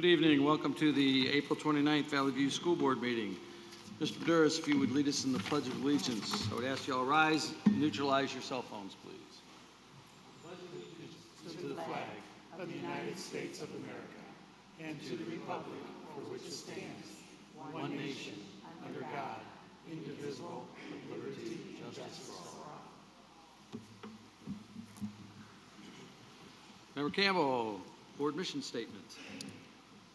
Good evening. Welcome to the April 29th Valley View School Board meeting. Mr. Badouris, if you would lead us in the Pledge of Allegiance. I would ask you all rise and neutralize your cell phones, please. Pledge allegiance to the flag of the United States of America and to the republic for which it stands, one nation, under God, indivisible, with liberty and justice for all. Member Campbell, board mission statement.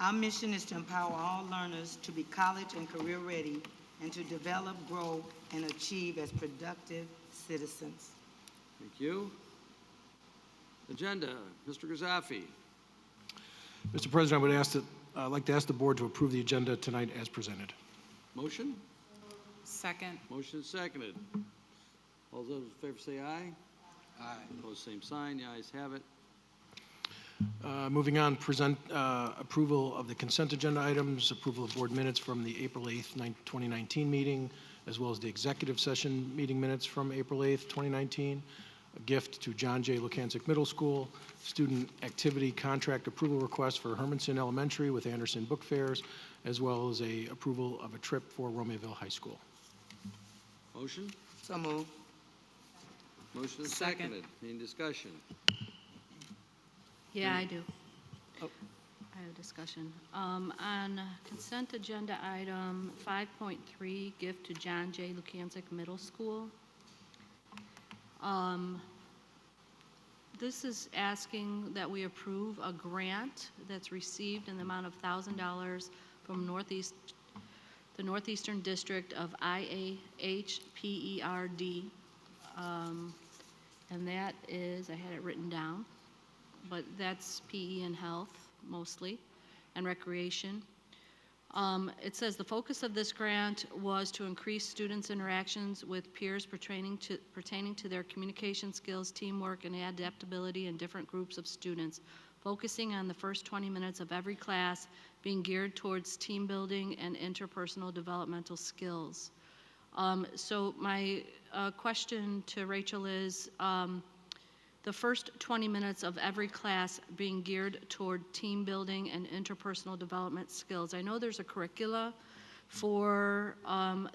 Our mission is to empower all learners to be college and career ready and to develop, grow, and achieve as productive citizens. Thank you. Agenda, Mr. Gazafi. Mr. President, I'd like to ask the board to approve the agenda tonight as presented. Motion? Second. Motion is seconded. All those in favor say aye. Aye. Opposed, same sign. The ayes have it. Moving on, present approval of the consent agenda items, approval of board minutes from the April 8th, 2019 meeting, as well as the executive session meeting minutes from April 8th, 2019, a gift to John J. Lukanczyk Middle School, student activity contract approval request for Hermanson Elementary with Anderson Book Fairs, as well as a approval of a trip for Romeoville High School. Motion? So moved. Motion is Second. seconded. Any discussion? Yeah, I do. I have a discussion. On consent agenda item 5.3, gift to John J. Lukanczyk Middle School. This is asking that we approve a grant that's received in the amount of $1,000 from the Northeastern District of IAHPERD. And that is, I had it written down, but that's PE and health mostly, and recreation. It says the focus of this grant was to increase students' interactions with peers pertaining to their communication skills, teamwork, and adaptability in different groups of students, focusing on the first 20 minutes of every class being geared towards team building and interpersonal developmental skills. So my question to Rachel is, the first 20 minutes of every class being geared toward team building and interpersonal development skills. I know there's a curricula for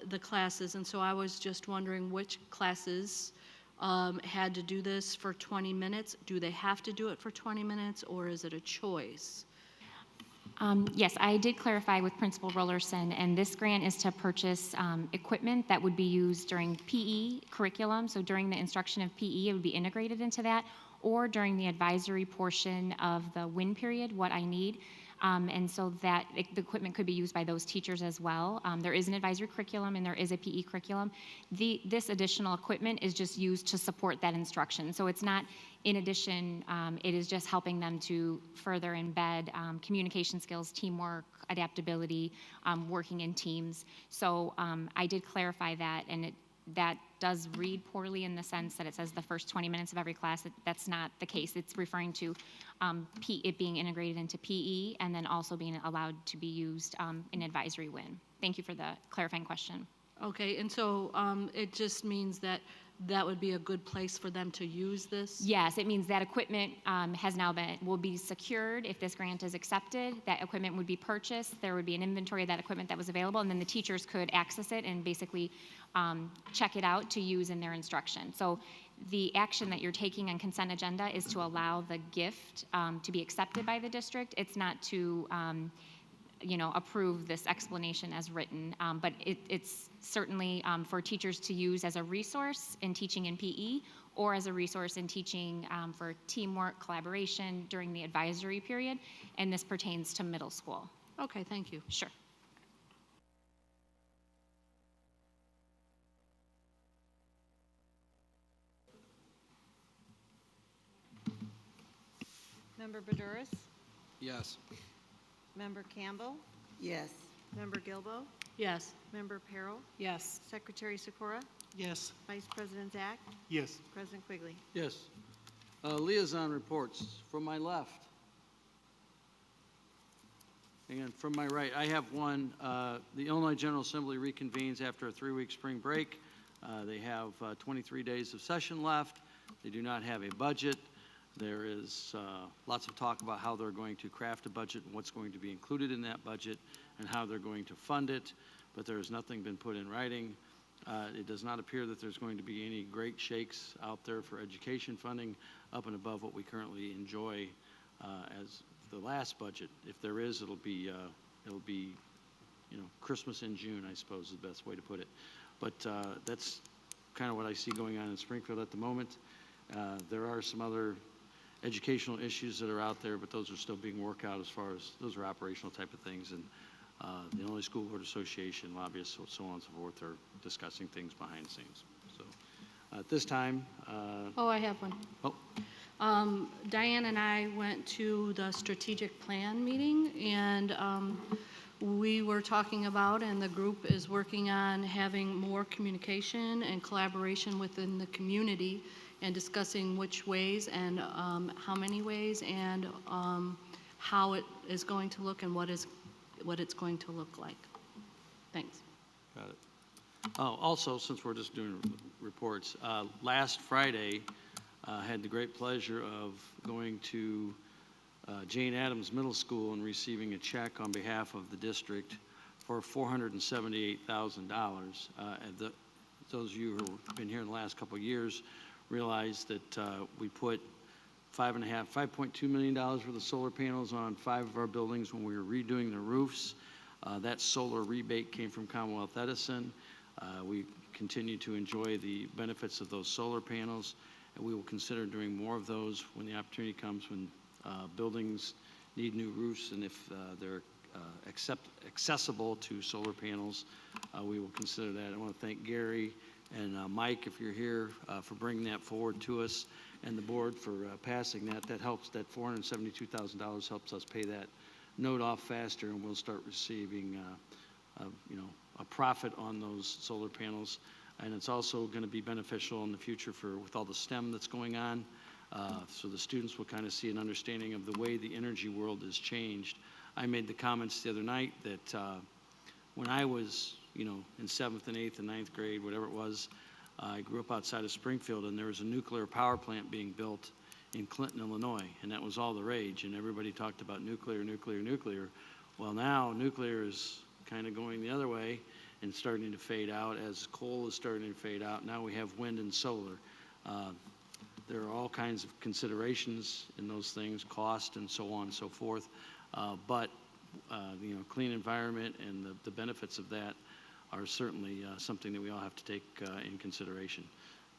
the classes, and so I was just wondering which classes had to do this for 20 minutes. Do they have to do it for 20 minutes, or is it a choice? Yes, I did clarify with Principal Rollerson, and this grant is to purchase equipment that would be used during PE curriculum. So during the instruction of PE, it would be integrated into that, or during the advisory portion of the WIN period, what I need. And so that the equipment could be used by those teachers as well. There is an advisory curriculum and there is a PE curriculum. This additional equipment is just used to support that instruction. So it's not in addition, it is just helping them to further embed communication skills, teamwork, adaptability, working in teams. So I did clarify that, and that does read poorly in the sense that it says the first 20 minutes of every class. That's not the case. It's referring to it being integrated into PE and then also being allowed to be used in advisory WIN. Thank you for the clarifying question. Okay, and so it just means that would be a good place for them to use this? Yes, it means that equipment will be secured if this grant is accepted. That equipment would be purchased. There would be an inventory of that equipment that was available, and then the teachers could access it and basically check it out to use in their instruction. So the action that you're taking on consent agenda is to allow the gift to be accepted by the district. It's not to approve this explanation as written, but it's certainly for teachers to use as a resource in teaching in PE or as a resource in teaching for teamwork, collaboration during the advisory period, and this pertains to middle school. Okay, thank you. Sure. Member Badouris? Yes. Member Campbell? Yes. Member Gilbo? Yes. Member Perro? Yes. Secretary Sikora? Yes. Vice President Zach? Yes. President Quigley? Yes. Liaison reports from my left. And from my right, I have one. The Illinois General Assembly reconvenes after a 3-week spring break. They have 23 days of session left. They do not have a budget. There is lots of talk about how they're going to craft a budget and what's going to be included in that budget and how they're going to fund it, but there has nothing been put in writing. It does not appear that there's going to be any great shakes out there for education funding up and above what we currently enjoy as the last budget. If there is, it'll be Christmas in June, I suppose is the best way to put it. But that's kind of what I see going on in Springfield at the moment. There are some other educational issues that are out there, but those are still being worked out as far as those are operational type of things. And the Illinois School Board Association, lobbyists, so on and so forth, are discussing things behind the scenes. So at this time, Oh, I have one. oh, Diane and I went to the strategic plan meeting, and we were talking about, and the group is working on having more communication and collaboration within the community and discussing which ways and how many ways and how it is going to look and what it's going to look like. Thanks. got it. Oh, also, since we're just doing reports, last Friday, had the great pleasure of going to Jane Addams Middle School and receiving a check on behalf of the district for $478,000. Those of you who have been here in the last couple of years realize that we put $5.2 million worth of solar panels on 5 of our buildings when we were redoing the roofs. That solar rebate came from Commonwealth Edison. We continue to enjoy the benefits of those solar panels, and we will consider doing more of those when the opportunity comes, when buildings need new roofs, and if they're accessible to solar panels, we will consider that. I want to thank Gary and Mike, if you're here, for bringing that forward to us, and the board for passing that. That helps, that $472,000 helps us pay that note off faster, and we'll start receiving a profit on those solar panels. And it's also going to be beneficial in the future with all the STEM that's going on. So the students will kind of see an understanding of the way the energy world has changed. I made the comments the other night that when I was, in 7th and 8th and 9th grade, whatever it was, I grew up outside of Springfield, and there was a nuclear power plant being built in Clinton, Illinois, and that was all the rage, and everybody talked about nuclear. Well, now nuclear is kind of going the other way and starting to fade out as coal is starting to fade out. Now we have wind and solar. There are all kinds of considerations in those things, cost and so on and so forth. But clean environment and the benefits of that are certainly something that we all have to take in consideration.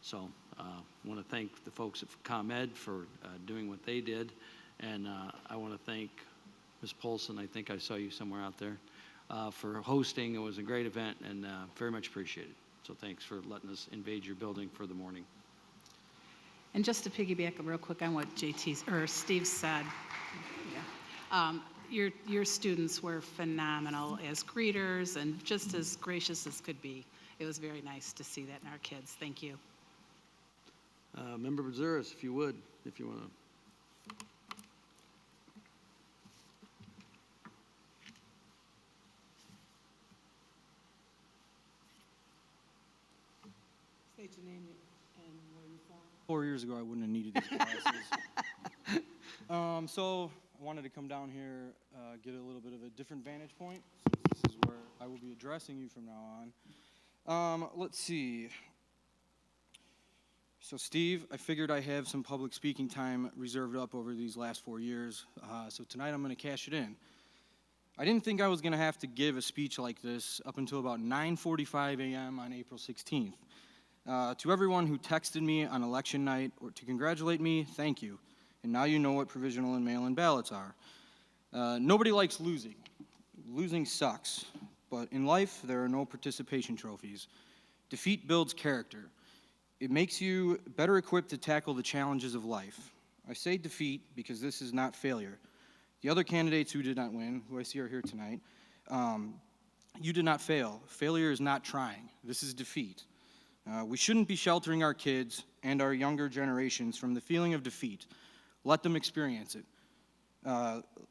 So I want to thank the folks at ComEd for doing what they did. And I want to thank Ms. Polson, I think I saw you somewhere out there, for hosting. It was a great event and very much appreciated. So thanks for letting us invade your building for the morning. And just to piggyback real quick on what Steve said, your students were phenomenal as greeters and just as gracious as could be. It was very nice to see that in our kids. Thank you. Member Brazuris, if you want to. State your name and where you're from. 4 years ago, I wouldn't have needed these glasses. So I wanted to come down here, get a little bit of a different vantage point, since this is where I will be addressing you from now on. Let's see. So Steve, I figured I have some public speaking time reserved up over these last 4 years, so tonight I'm going to cash it in. I didn't think I was going to have to give a speech like this up until about 9:45 a.m. on April 16th. To everyone who texted me on election night or to congratulate me, thank you. And now you know what provisional and mail-in ballots are. Nobody likes losing. Losing sucks. But in life, there are no participation trophies. Defeat builds character. It makes you better equipped to tackle the challenges of life. I say defeat because this is not failure. The other candidates who did not win, who I see are here tonight, you did not fail. Failure is not trying. This is defeat. We shouldn't be sheltering our kids and our younger generations from the feeling of defeat. Let them experience it.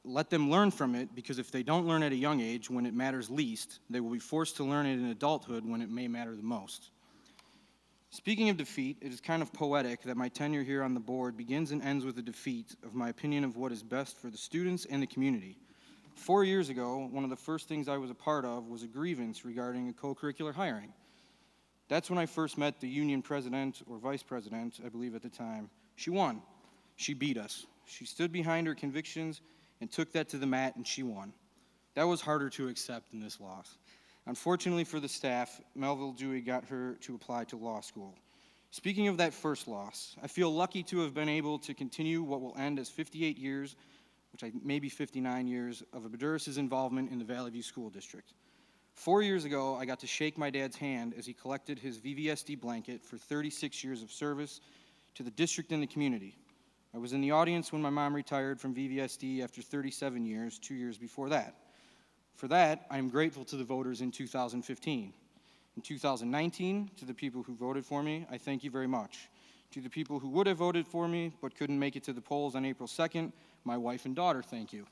Let them learn from it, because if they don't learn at a young age when it matters least, they will be forced to learn it in adulthood when it may matter the most. Speaking of defeat, it is kind of poetic that my tenure here on the board begins and ends with a defeat of my opinion of what is best for the students and the community. 4 years ago, one of the first things I was a part of was a grievance regarding a co-curricular hiring. That's when I first met the union president or vice president, I believe at the time. She won. She beat us. She stood behind her convictions and took that to the mat, and she won. That was harder to accept than this loss. Unfortunately for the staff, Melville Dewey got her to apply to law school. Speaking of that first loss, I feel lucky to have been able to continue what will end as 58 years, maybe 59 years, of Baduras's involvement in the Valley View School District. 4 years ago, I got to shake my dad's hand as he collected his VVSD blanket for 36 years of service to the district and the community. I was in the audience when my mom retired from VVSD after 37 years, 2 years before that. For that, I am grateful to the voters in 2015. In 2019, to the people who voted for me, I thank you very much. To the people who would have voted for me but couldn't make it to the polls on April 2nd, my wife and daughter, thank you.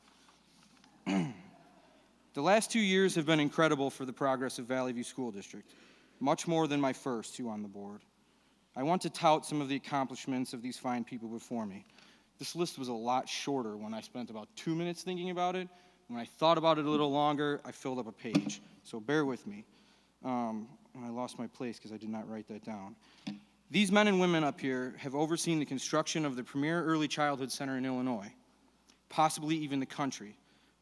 The last 2 years have been incredible for the progress of Valley View School District, much more than my first 2 on the board. I want to tout some of the accomplishments of these fine people before me. This list was a lot shorter when I spent about 2 minutes thinking about it. When I thought about it a little longer, I filled up a page, so bear with me. And I lost my place because I did not write that down. These men and women up here have overseen the construction of the premier early childhood center in Illinois, possibly even the country.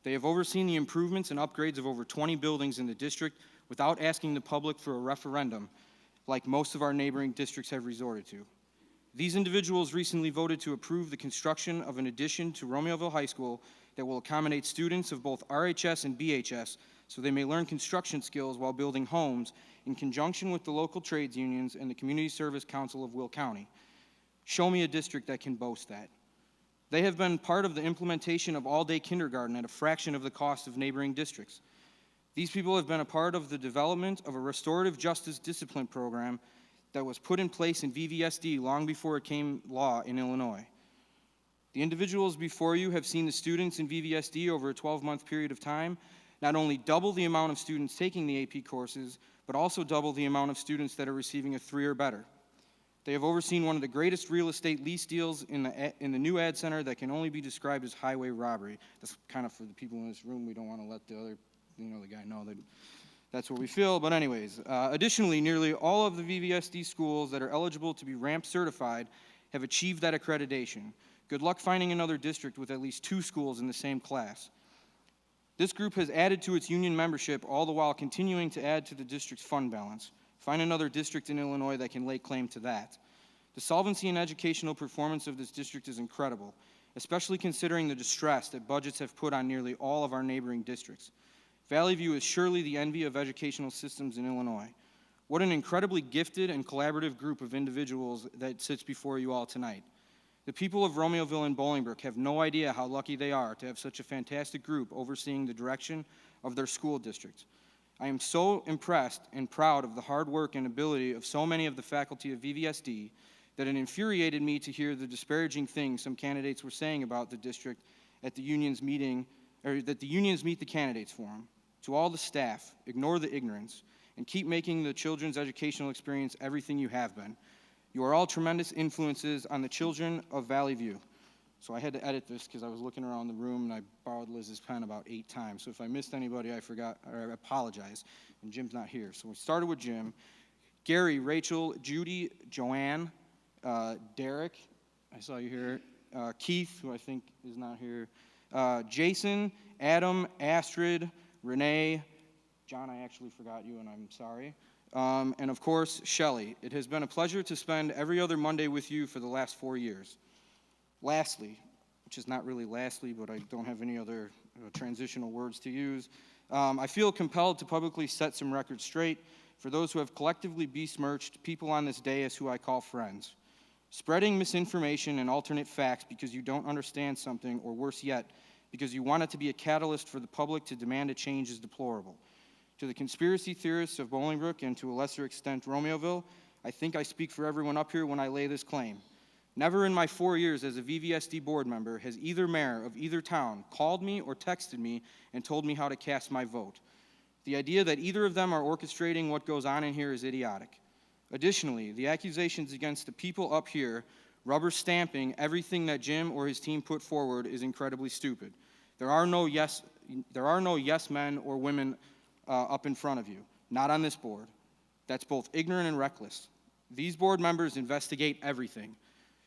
They have overseen the improvements and upgrades of over 20 buildings in the district without asking the public for a referendum, like most of our neighboring districts have resorted to. These individuals recently voted to approve the construction of an addition to Romeoville High School that will accommodate students of both RHS and BHS so they may learn construction skills while building homes in conjunction with the local trades unions and the Community Service Council of Will County. Show me a district that can boast that. They have been part of the implementation of all-day kindergarten at a fraction of the cost of neighboring districts. These people have been a part of the development of a restorative justice discipline program that was put in place in VVSD long before it became law in Illinois. The individuals before you have seen the students in VVSD over a 12-month period of time not only double the amount of students taking the AP courses, but also double the amount of students that are receiving a 3 or better. They have overseen one of the greatest real estate lease deals in the new ad center that can only be described as highway robbery. That's kind of for the people in this room. We don't want to let the other, the guy know that that's what we feel. But anyways, additionally, nearly all of the VVSD schools that are eligible to be RAMP certified have achieved that accreditation. Good luck finding another district with at least 2 schools in the same class. This group has added to its union membership, all the while continuing to add to the district's fund balance. Find another district in Illinois that can lay claim to that. The solvency and educational performance of this district is incredible, especially considering the distress that budgets have put on nearly all of our neighboring districts. Valley View is surely the envy of educational systems in Illinois. What an incredibly gifted and collaborative group of individuals that sits before you all tonight. The people of Romeoville and Bolingbrook have no idea how lucky they are to have such a fantastic group overseeing the direction of their school district. I am so impressed and proud of the hard work and ability of so many of the faculty of VVSD that it infuriated me to hear the disparaging things some candidates were saying about the district at the union's meeting, or that the unions meet the candidates forum. To all the staff, ignore the ignorance and keep making the children's educational experience everything you have been. You are all tremendous influences on the children of Valley View. So I had to edit this because I was looking around the room and I borrowed Liz's pen about 8 times. So if I missed anybody, I forgot, or I apologize. And Jim's not here. So we started with Jim. Gary, Rachel, Judy, Joanne, Derek, I saw you here. Keith, who I think is not here. Jason, Adam, Astrid, Renee, John, I actually forgot you and I'm sorry. And of course, Shelley. It has been a pleasure to spend every other Monday with you for the last 4 years. Lastly, which is not really lastly, but I don't have any other transitional words to use, I feel compelled to publicly set some records straight for those who have collectively besmirched people on this dais who I call friends. Spreading misinformation and alternate facts because you don't understand something, or worse yet, because you want it to be a catalyst for the public to demand a change is deplorable. To the conspiracy theorists of Bolingbrook and to a lesser extent Romeoville, I think I speak for everyone up here when I lay this claim. Never in my 4 years as a VVSD board member has either mayor of either town called me or texted me and told me how to cast my vote. The idea that either of them are orchestrating what goes on in here is idiotic. Additionally, the accusations against the people up here rubber stamping everything that Jim or his team put forward is incredibly stupid. There are no yes men or women up in front of you, not on this board. That's both ignorant and reckless. These board members investigate everything,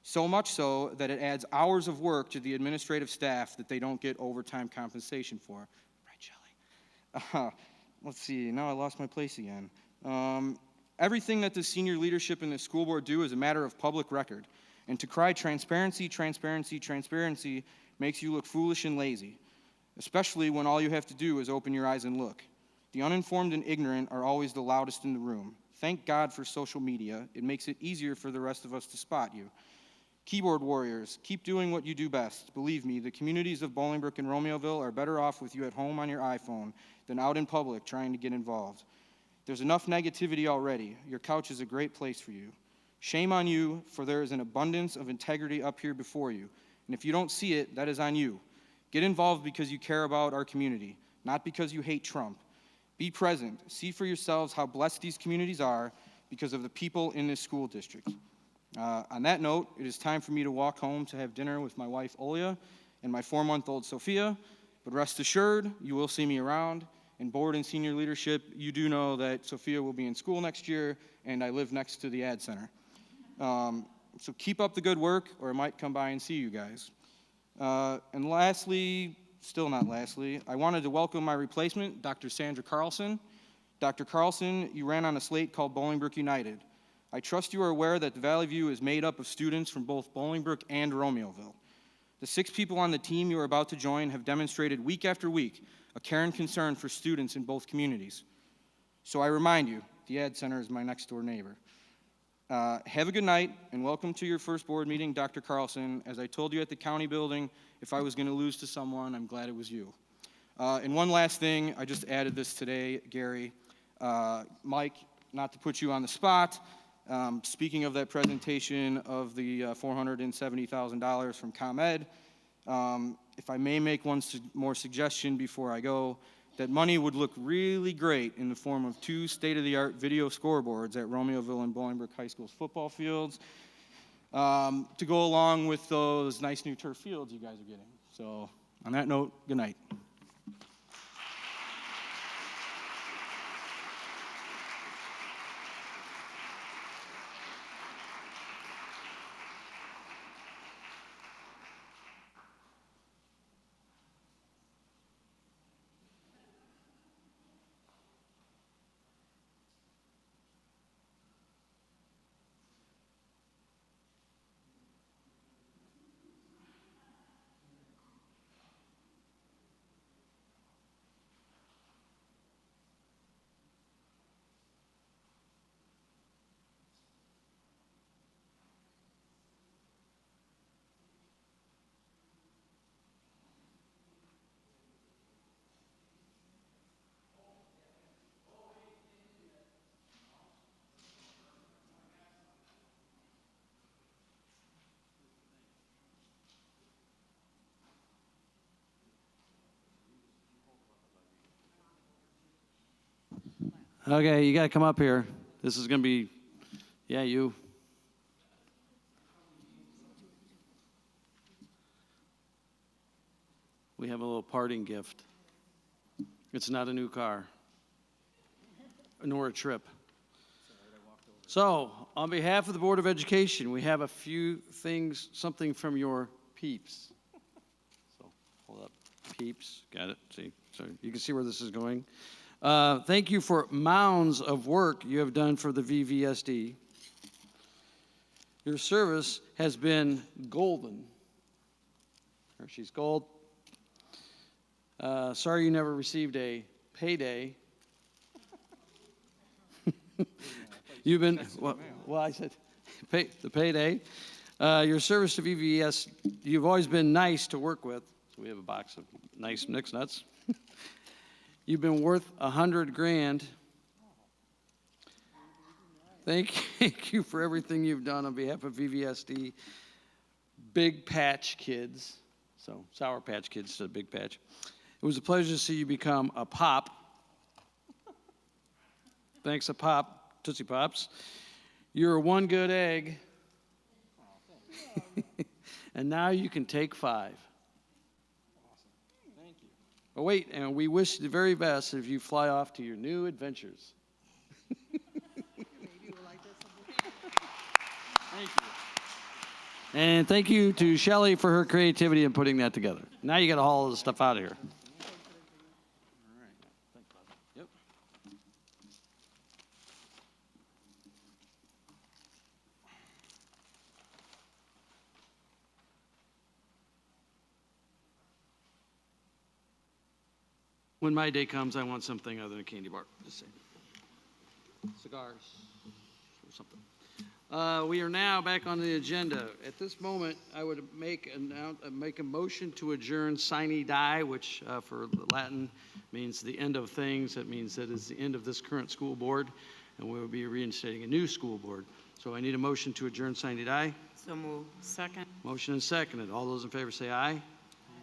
so much so that it adds hours of work to the administrative staff that they don't get overtime compensation for. Right, Shelley? Let's see, now I lost my place again. Everything that the senior leadership in the school board do is a matter of public record. And to cry transparency, transparency, transparency makes you look foolish and lazy, especially when all you have to do is open your eyes and look. The uninformed and ignorant are always the loudest in the room. Thank God for social media. It makes it easier for the rest of us to spot you. Keyboard warriors, keep doing what you do best. Believe me, the communities of Bolingbrook and Romeoville are better off with you at home on your iPhone than out in public trying to get involved. There's enough negativity already. Your couch is a great place for you. Shame on you, for there is an abundance of integrity up here before you. And if you don't see it, that is on you. Get involved because you care about our community, not because you hate Trump. Be present. See for yourselves how blessed these communities are because of the people in this school district. On that note, it is time for me to walk home to have dinner with my wife, Olia, and my 4-month-old Sophia. But rest assured, you will see me around. And board and senior leadership, you do know that Sophia will be in school next year, and I live next to the Ad Center. So keep up the good work, or I might come by and see you guys. And lastly, still not lastly, I wanted to welcome my replacement, Dr. Sandra Carlson. Dr. Carlson, you ran on a slate called Bolingbrook United. I trust you are aware that the Valley View is made up of students from both Bolingbrook and Romeoville. The 6 people on the team you are about to join have demonstrated week after week a care and concern for students in both communities. So I remind you, the Ad Center is my next door neighbor. Have a good night, and welcome to your first board meeting, Dr. Carlson. As I told you at the county building, if I was going to lose to someone, I'm glad it was you. And one last thing, I just added this today, Gary. Mike, not to put you on the spot, speaking of that presentation of the $470,000 from ComEd, if I may make one more suggestion before I go, that money would look really great in the form of 2 state-of-the-art video scoreboards at Romeoville and Bolingbrook High School's football fields to go along with those nice new turf fields you guys are getting. So on that note, good night. Okay, you got to come up here. This is going to be, yeah, you. We have a little parting gift. It's not a new car, nor a trip. So, on behalf of the Board of Education, we have a few things, something from your peeps. So, hold up, peeps, got it, see, so you can see where this is going. Thank you for mounds of work you have done for the VVSD. Your service has been golden. Hershey's Gold. Sorry you never received a payday. You've been, well, I said the payday. Your service to VVS, you've always been nice to work with. So we have a box of nice mixed nuts. You've been worth $100,000. Thank you for everything you've done on behalf of VVSD. Big Patch Kids. So Sour Patch Kids to Big Patch. It was a pleasure to see you become a pop. Thanks a pop, Tootsie Pops. You're one good egg. And now you can take 5. Thank you. Oh, wait, and we wish you the very best as you fly off to your new adventures. Thank you. And thank you to Shelley for her creativity in putting that together. Now you got to haul all this stuff out of here. All right. Yep. When my day comes, I want something other than a candy bar. Just saying. Cigars or something. We are now back on the agenda. At this moment, I would make a motion to adjourn sine die, which for Latin means the end of things. That means that it's the end of this current school board, and we will be reinstating a new school board. So I need a motion to adjourn sine die. So move. Second. Motion and seconded. All those in favor say aye.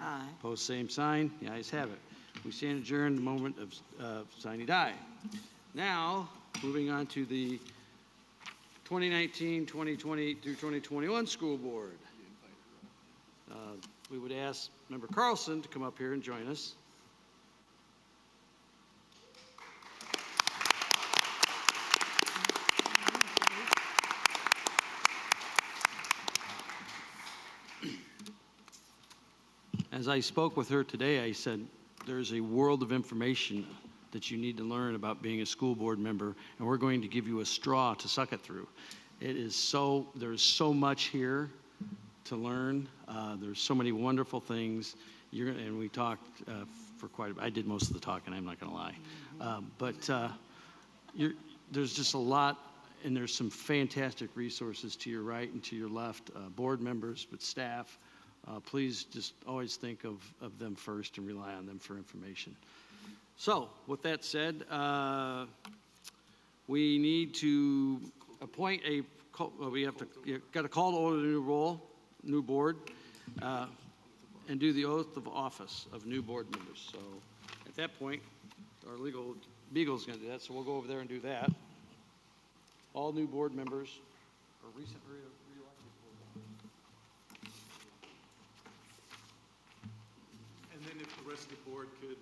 Aye. Opposed, same sign. The ayes have it. We stand adjourned the moment of sine die. Now, moving on to the 2019, 2020 through 2021 school board. We would ask Member Carlson to come up here and join us. As I spoke with her today, I said, there's a world of information that you need to learn about being a school board member, and we're going to give you a straw to suck it through. There's so much here to learn. There's so many wonderful things. And we talked for I did most of the talking, I'm not gonna lie. There's just a lot, and there's some fantastic resources to your right and to your left, board members, but staff. Please just always think of them first and rely on them for information. So, with that said, we need to appoint got to call to order the new board, and do the oath of office of new board members. So, at that point, our legal beagle's going to do that, so we'll go over there and do that. All new board members are recent reelected board members. And then if the rest of the board could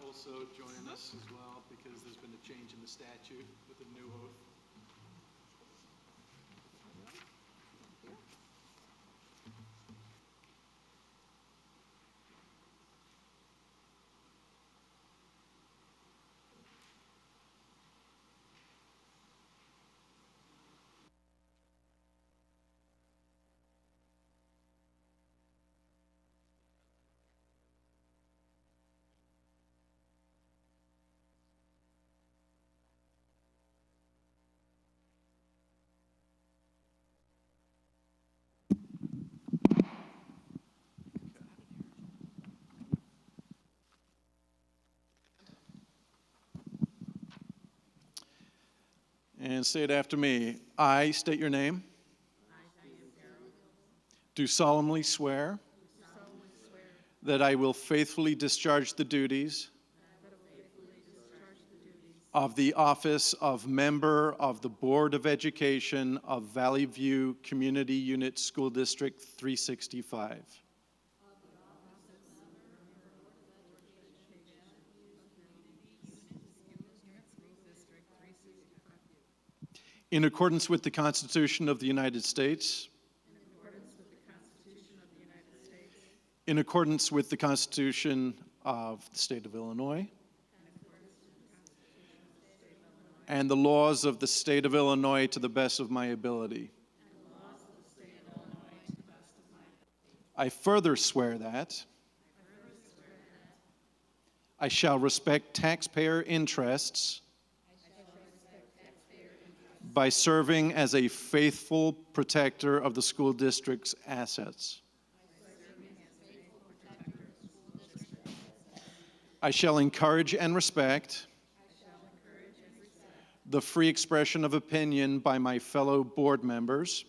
also join us as well, because there's been a change in the statute with the new oath. And say it after me. I state your name. Do solemnly swear that I will faithfully discharge the duties of the office of member of the Board of Education of Valley View Community Unit School District 365. In accordance with the Constitution of the United States. In accordance with the Constitution of the State of Illinois. And the laws of the State of Illinois to the best of my ability. I further swear that I shall respect taxpayer interests by serving as a faithful protector of the school district's assets. I shall encourage and respect the free expression of opinion by my fellow board members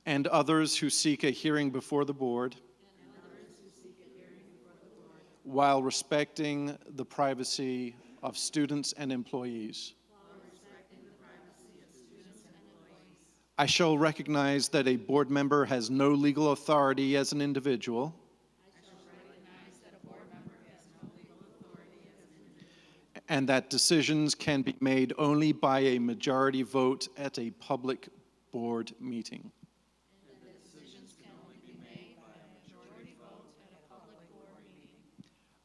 and others who seek a hearing before the board while respecting the privacy of students and employees. I shall recognize that a board member has no legal authority as an individual. And that decisions can be made only by a majority vote at a public board meeting.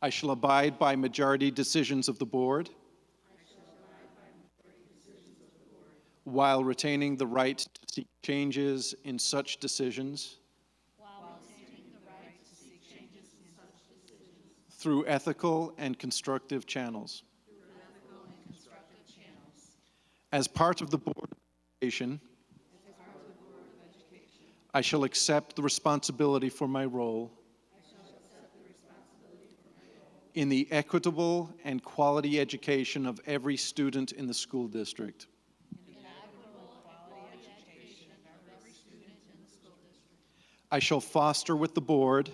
I shall abide by majority decisions of the board while retaining the right to seek changes in such decisions through ethical and constructive channels. As part of the Board of Education, I shall accept the responsibility for my role in the equitable and quality education of every student in the school district. I shall foster with the board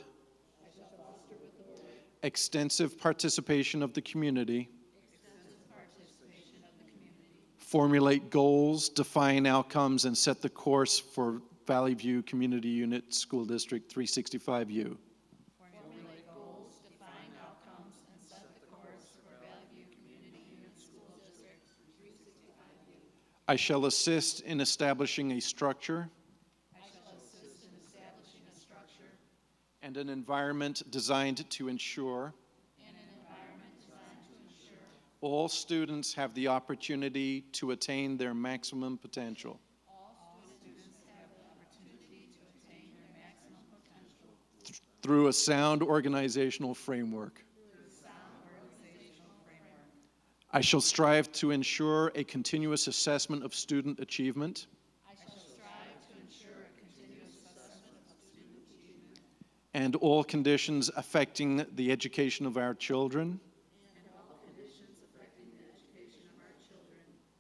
extensive participation of the community, formulate goals, define outcomes, and set the course for Valley View Community Unit School District 365U. I shall assist in establishing a structure and an environment designed to ensure all students have the opportunity to attain their maximum potential. Through a sound organizational framework. I shall strive to ensure a continuous assessment of student achievement. And all conditions affecting the education of our children.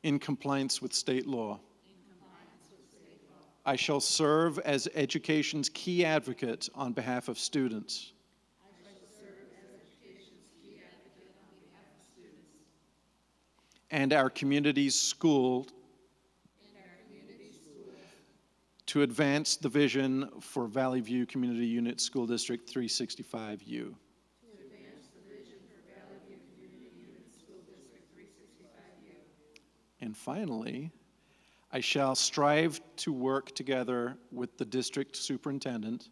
In compliance with state law. I shall serve as education's key advocate on behalf of students. And our community's school to advance the vision for Valley View Community Unit School District 365U. And finally, I shall strive to work together with the district superintendent.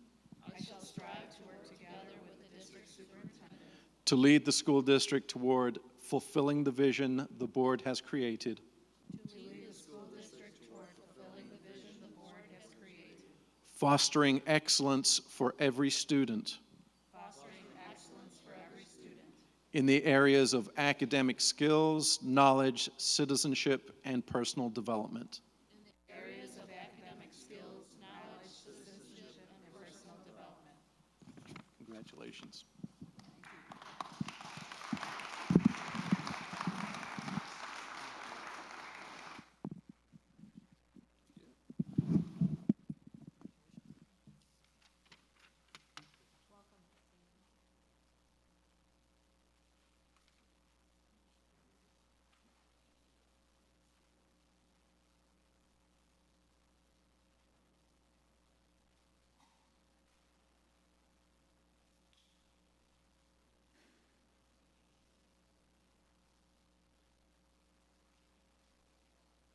To lead the school district toward fulfilling the vision the board has created. Fostering excellence for every student. In the areas of academic skills, knowledge, citizenship, and personal development. Congratulations.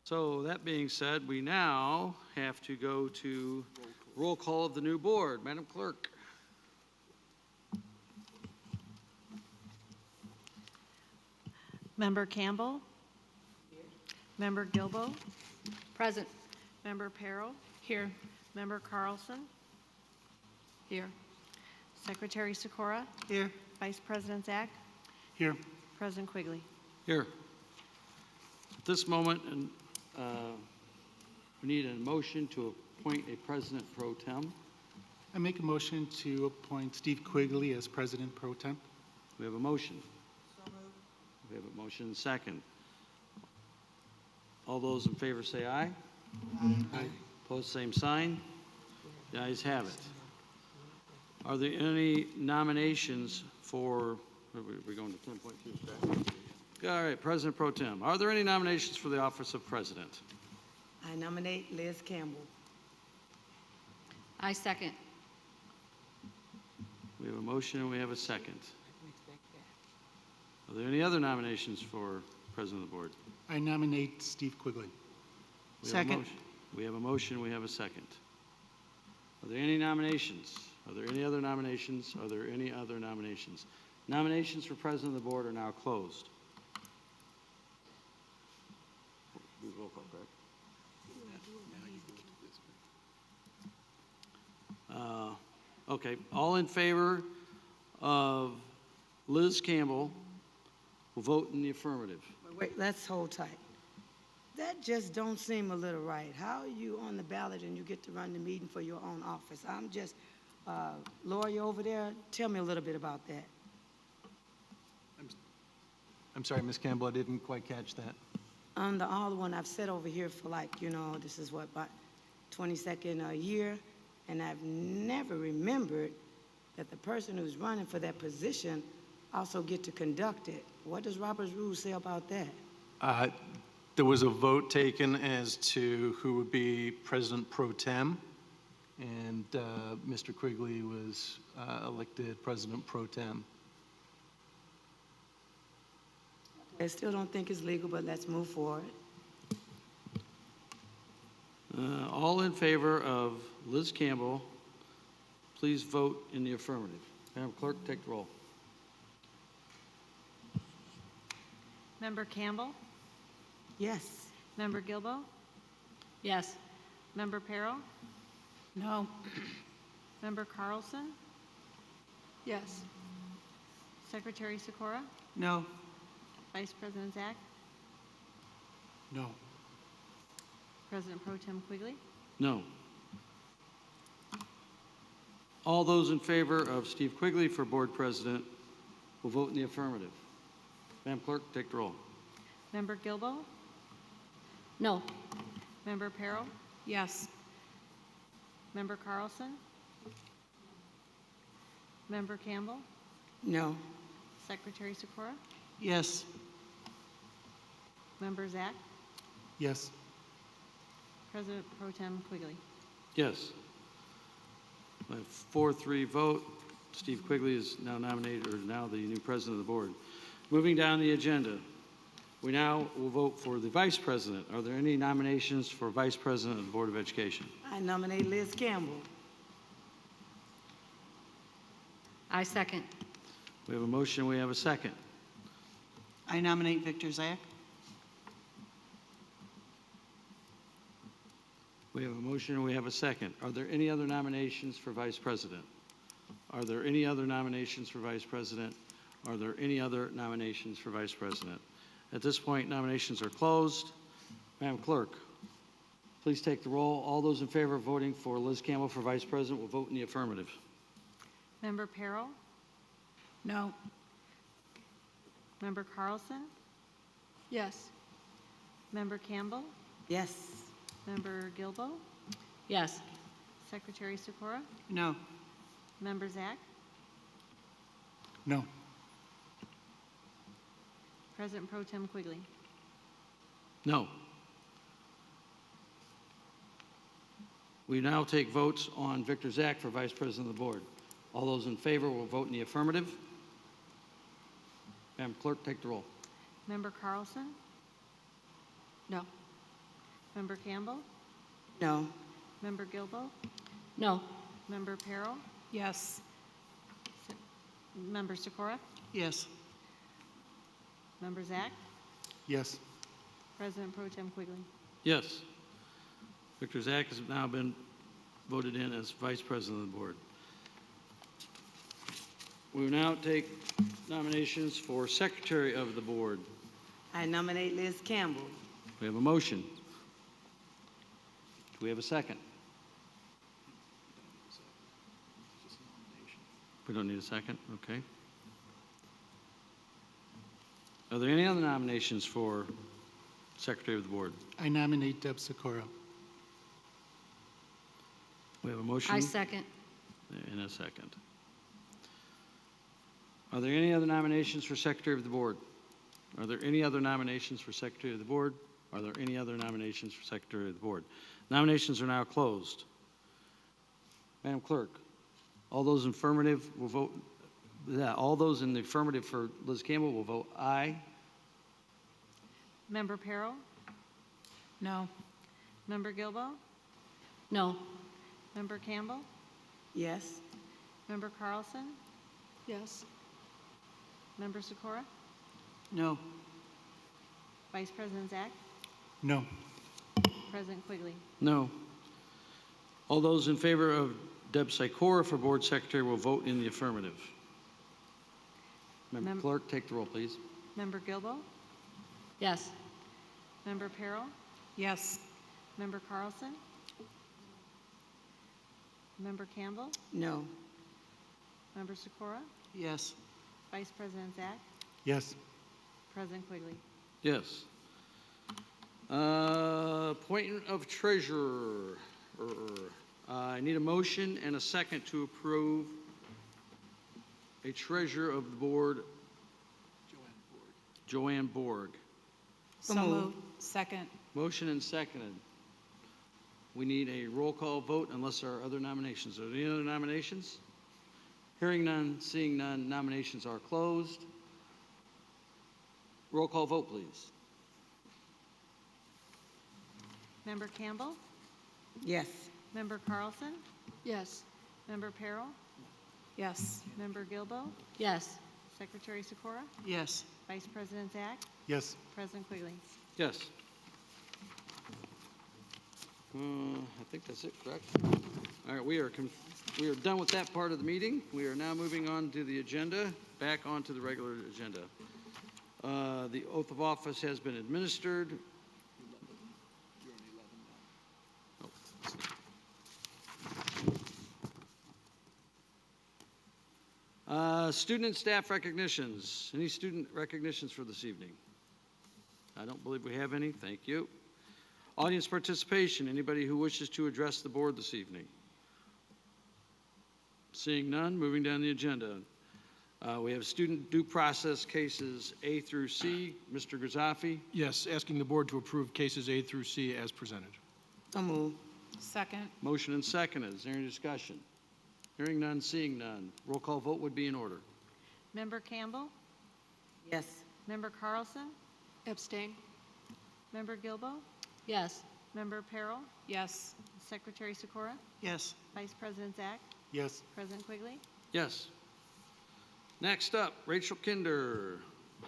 So that being said, we now have to go to roll call of the new board. Madam Clerk. Member Campbell. Member Gilbo. Present. Member Perro. Here. Member Carlson. Here. Secretary Sikora. Here. Vice President Zach. Here. President Quigley. Here. At this moment, we need a motion to appoint a president pro tem. I make a motion to appoint Steve Quigley as President Pro Tem. We have a motion. We have a motion and second. All those in favor say aye. Aye. Opposed, same sign. The ayes have it. Are there any nominations for, we're going to 10.2, correct? All right, President Pro Tem. Are there any nominations for the office of President? I nominate Liz Campbell. I second. We have a motion and we have a second. Are there any other nominations for President of the Board? I nominate Steve Quigley. We have a motion. We have a motion, we have a second. Are there any nominations? Are there any other nominations? Are there any other nominations? Nominations for President of the Board are now closed. Roll call, correct? Okay, all in favor of Liz Campbell will vote in the affirmative. Wait, let's hold tight. That just don't seem a little right. How are you on the ballot and you get to run the meeting for your own office? I'm just, Laura, you over there? Tell me a little bit about that. I'm sorry, Ms. Campbell, I didn't quite catch that. I'm the only one I've sat over here for this is what, about 22nd a year, and I've never remembered that the person who's running for that position also get to conduct it. What does Robert's Rules say about that? There was a vote taken as to who would be President Pro Tem, and Mr. Quigley was elected President Pro Tem. I still don't think it's legal, but let's move forward. All in favor of Liz Campbell, please vote in the affirmative. Madam Clerk, take the roll. Member Campbell? Yes. Member Gilbo? Yes. Member Perro? No. Member Carlson? Yes. Secretary Sikora? No. Vice President Zach? No. President Pro Tem Quigley? No. All those in favor of Steve Quigley for Board President will vote in the affirmative. Madam Clerk, take the roll. Member Gilbo? No. Member Perro? Yes. Member Carlson? Member Campbell? No. Secretary Sikora? Yes. Member Zach? Yes. President Pro Tem Quigley? Yes. By 4-3 vote, Steve Quigley is now nominated, or now the new president of the board. Moving down the agenda, we now will vote for the vice president. Are there any nominations for vice president of the Board of Education? I nominate Liz Campbell. I second. We have a motion, we have a second. I nominate Victor Zach. We have a motion and we have a second. Are there any other nominations for vice president? Are there any other nominations for vice president? Are there any other nominations for vice president? At this point, nominations are closed. Madam Clerk, please take the roll. All those in favor of voting for Liz Campbell for vice president will vote in the affirmative. Member Perro? No. Member Carlson? Yes. Member Campbell? Yes. Member Gilbo? Yes. Secretary Sikora? No. Member Zach? No. President Pro Tem Quigley? No. We now take votes on Victor Zach for vice president of the board. All those in favor will vote in the affirmative. Madam Clerk, take the roll. Member Carlson? No. Member Campbell? No. Member Gilbo? No. Member Perro? Yes. Member Sikora? Yes. Member Zach? Yes. President Pro Tem Quigley? Yes. Victor Zach has now been voted in as vice president of the board. We will now take nominations for secretary of the board. I nominate Liz Campbell. We have a motion. Do we have a second? We don't need a second, okay. Are there any other nominations for secretary of the board? I nominate Deb Sikora. We have a motion. I second. And a second. Are there any other nominations for secretary of the board? Are there any other nominations for secretary of the board? Are there any other nominations for Secretary of the Board? Nominations are now closed. Madam Clerk, all those in affirmative will vote, all those in the affirmative for Liz Campbell will vote aye. Member Perro? No. Member Gilbo? No. Member Campbell? Yes. Member Carlson? Yes. Member Sikora? No. Vice President Zach? No. President Quigley? No. All those in favor of Deb Sikora for Board Secretary will vote in the affirmative. Member Clerk, take the roll, please. Member Gilbo? Yes. Member Perro? Yes. Member Carlson? Member Campbell? No. Member Sikora? Yes. Vice President Zach? Yes. President Quigley? Yes. Appointment of treasurer. I need a motion and a second to approve a treasurer of the board, Joanne Borg. So moved. Second. Motion and seconded. We need a roll call vote unless there are other nominations. Are there any other nominations? Hearing none, seeing none, nominations are closed. Roll call vote, please. Member Campbell? Yes. Member Carlson? Yes. Member Perro? Yes. Member Gilbo? Yes. Secretary Sikora? Yes. Vice President Zach? Yes. President Quigley? Yes. I think that's it, correct? All right, we are done with that part of the meeting. We are now moving on to the agenda, back onto the regular agenda. The oath of office has been administered. Student and staff recognitions. Any student recognitions for this evening? I don't believe we have any. Thank you. Audience participation. Anybody who wishes to address the board this evening? Seeing none, moving down the agenda. We have student due process cases A through C. Mr. Grisafi. Yes, asking the board to approve cases A through C as presented. So moved. Second. Motion and second. Is there any discussion? Hearing none, seeing none. Roll call vote would be in order. Member Campbell? Yes. Member Carlson? Abstain. Member Gilbo? Yes. Member Perro? Yes. Secretary Sikora? Yes. Vice President Zach? Yes. President Quigley? Yes. Next up, Rachel Kinder,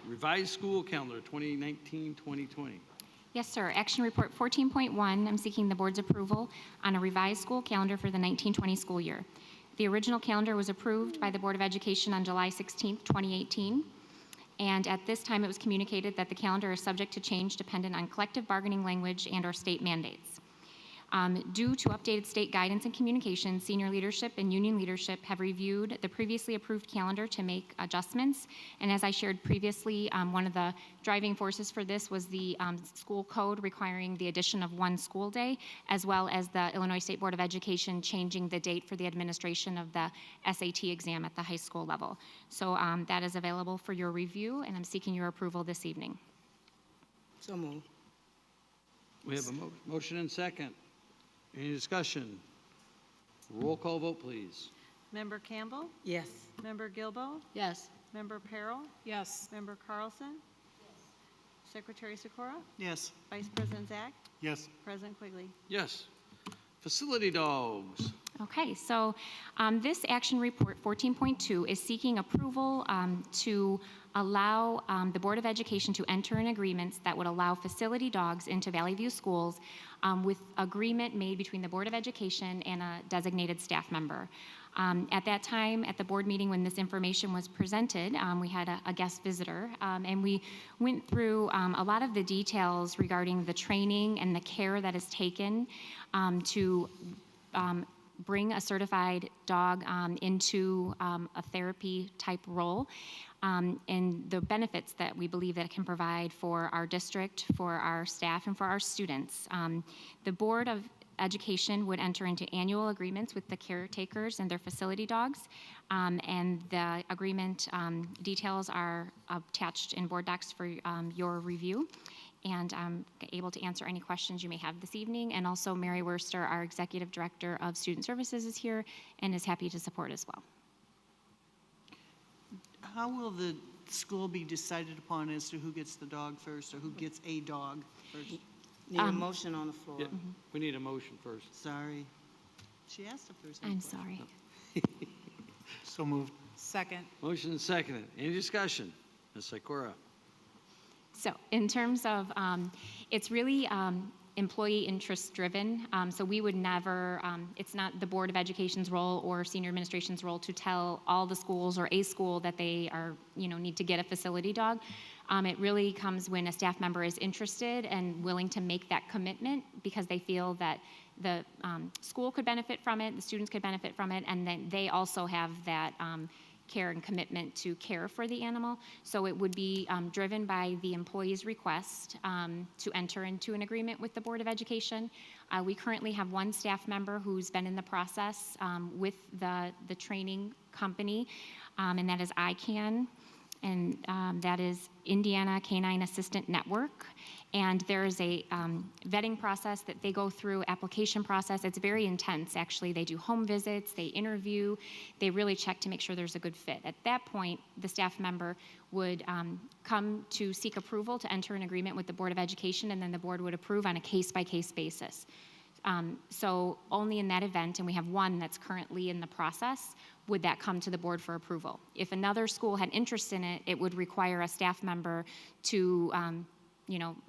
revised school calendar 2019-2020. Yes, sir. Action Report 14.1, I'm seeking the board's approval on a revised school calendar for the 1920 school year. The original calendar was approved by the Board of Education on July 16, 2018, and at this time it was communicated that the calendar is subject to change dependent on collective bargaining language and/or state mandates. Due to updated state guidance and communication, senior leadership and union leadership have reviewed the previously approved calendar to make adjustments. And as I shared previously, one of the driving forces for this was the school code requiring the addition of one school day, as well as the Illinois State Board of Education changing the date for the administration of the SAT exam at the high school level. So that is available for your review, and I'm seeking your approval this evening. So moved. We have a motion and second. Any discussion? Roll call vote, please. Member Campbell? Yes. Member Gilbo? Yes. Member Perro? Yes. Member Carlson? Secretary Sikora? Yes. Vice President Zach? Yes. President Quigley? Yes. Facility dogs. Okay, so this action report 14.2 is seeking approval to allow the Board of Education to enter in agreements that would allow facility dogs into Valley View schools with agreement made between the Board of Education and a designated staff member. At that time, at the board meeting when this information was presented, we had a guest visitor, and we went through a lot of the details regarding the training and the care that is taken to bring a certified dog into a therapy type role, and the benefits that we believe that it can provide for our district, for our staff, and for our students. The Board of Education would enter into annual agreements with the caretakers and their facility dogs, and the agreement details are attached in board docs for your review. and I'm able to answer any questions you may have this evening. And also Mary Worster, our Executive Director of Student Services, is here and is happy to support as well. How will the school be decided upon as to who gets the dog first or who gets a dog first? Need a motion on the floor. Yeah, we need a motion first. Sorry. She asked if there's any I'm question. sorry. So moved. Second. Motion and seconded. Any discussion? Ms. Sikora? So in terms of, it's really employee interest driven. So we would never, it's not the Board of Education's role or senior administration's role to tell all the schools or a school that they are, need to get a facility dog. It really comes when a staff member is interested and willing to make that commitment because they feel that the school could benefit from it, the students could benefit from it, and then they also have that care and commitment to care for the animal. So it would be driven by the employee's request to enter into an agreement with the Board of Education. We currently have one staff member who's been in the process with the training company, and that is ICANN, and that is Indiana Canine Assistant Network. And there's a vetting process that they go through, application process. It's very intense, actually. They do home visits, they interview, they really check to make sure there's a good fit. At that point, the staff member would come to seek approval to enter an agreement with the Board of Education, and then the board would approve on a case-by-case basis. So only in that event, and we have one that's currently in the process, would that come to the board for approval. If another school had interest in it, it would require a staff member to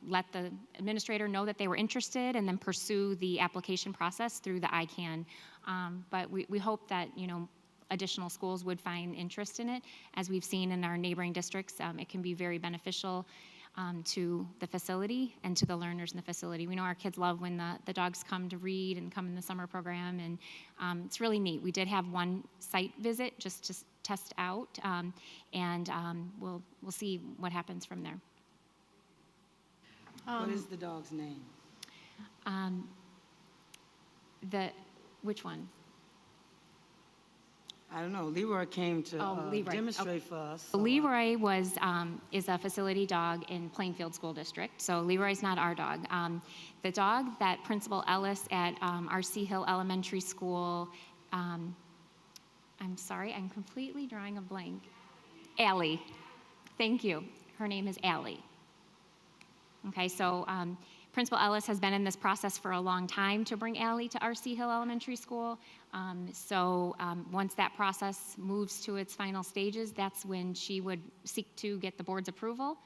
let the administrator know that they were interested and then pursue the application process through the ICANN. But we hope that, additional schools would find interest in it. As we've seen in our neighboring districts, it can be very beneficial to the facility and to the learners in the facility. We know our kids love when the dogs come to read and come in the summer program, and it's really neat. We did have one site visit just to test out, and we'll see what happens from there. What is the dog's name? Which one? I don't know. Leroy came to Leroy. demonstrate for us. Leroy is a facility dog in Plainfield School District, so Leroy's not our dog. The dog that Principal Ellis at R.C. Hill Elementary School, I'm sorry, I'm completely drawing a blank. Allie. Thank you. Her name is Allie. Okay, so Principal Ellis has been in this process for a long time to bring Allie to R.C. Hill Elementary School. Once that process moves to its final stages, that's when she would seek to get the board's approval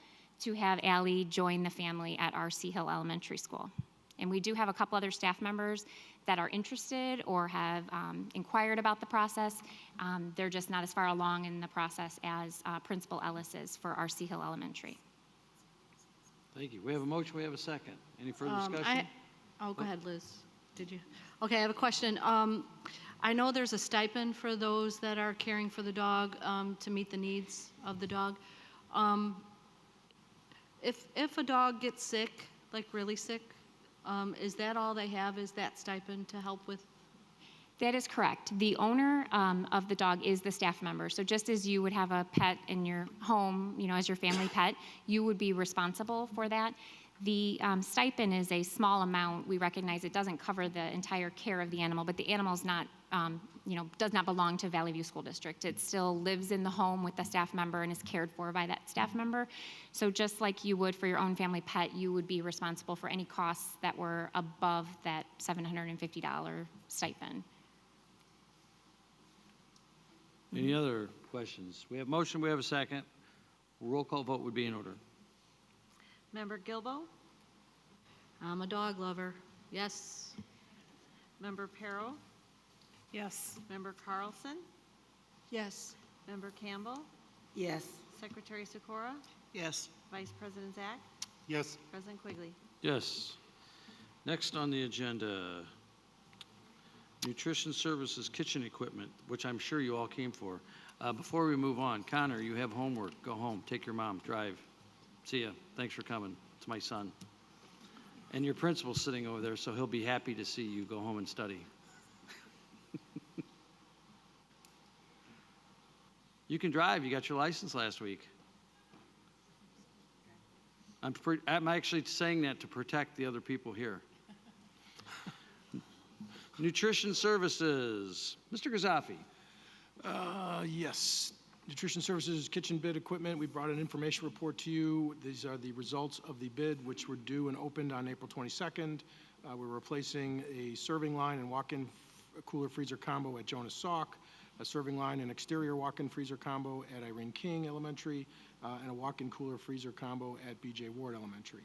to have Allie join the family at R.C. Hill Elementary School. And we do have a couple other staff members that are interested or have inquired about the process. They're just not as far along in the process as Principal Ellis is for R.C. Hill Elementary. Thank you. We have a motion, we have a second. Any further discussion? Go ahead, Liz. Did you? Okay, I have a question. I know there's a stipend for those that are caring for the dog to meet the needs of the dog. If a dog gets sick, like really sick, is that all they have, is that stipend to help with? That is correct. The owner of the dog is the staff member. So just as you would have a pet in your home, as your family pet, you would be responsible for that. The stipend is a small amount. We recognize it doesn't cover the entire care of the animal, but the animal is not, does not belong to Valley View School District. It still lives in the home with the staff member and is cared for by that staff member. So just like you would for your own family pet, you would be responsible for any costs that were above that $750 stipend. Any other questions? We have motion, we have a second. Roll call vote would be in order. Member Gilbo, I'm a dog lover. Yes. Member Perro, Yes. Member Carlson, Yes. Member Campbell, Yes. Secretary Sikora, Yes. Vice President Zach, Yes. President Quigley. Yes. Next on the agenda, Nutrition Services Kitchen Equipment, which I'm sure you all came for. Before we move on, Connor, you have homework. Go home, take your mom, drive. See ya. Thanks for coming. It's my son. And your principal's sitting over there, so he'll be happy to see you go home and study. You can drive. You got your license last week. I'm actually saying that to protect the other people here. Nutrition Services, Mr. Gazafi. Yes. Nutrition Services Kitchen Bid Equipment, we brought an information report to you. These are the results of the bid, which were due and opened on April 22nd. We're replacing a serving line and walk-in cooler freezer combo at Jonas Salk, a serving line and exterior walk-in freezer combo at Irene King Elementary, and a walk-in cooler freezer combo at BJ Ward Elementary.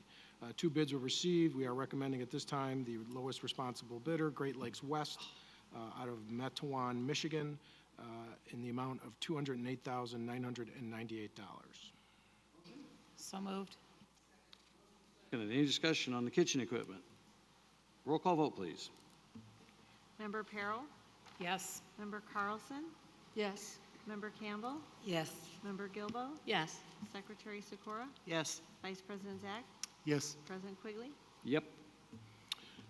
2 bids were received. We are recommending at this time the lowest responsible bidder, Great Lakes West, out of Metawan, Michigan, in the amount of $208,998. So moved. Any discussion on the kitchen equipment? Roll call vote, please. Member Peril, Yes. Member Carlson, Yes. Member Campbell, Yes. Member Gilbo, Yes. Secretary Sikora, Yes. Vice President Zach, Yes. President Quigley. Yep.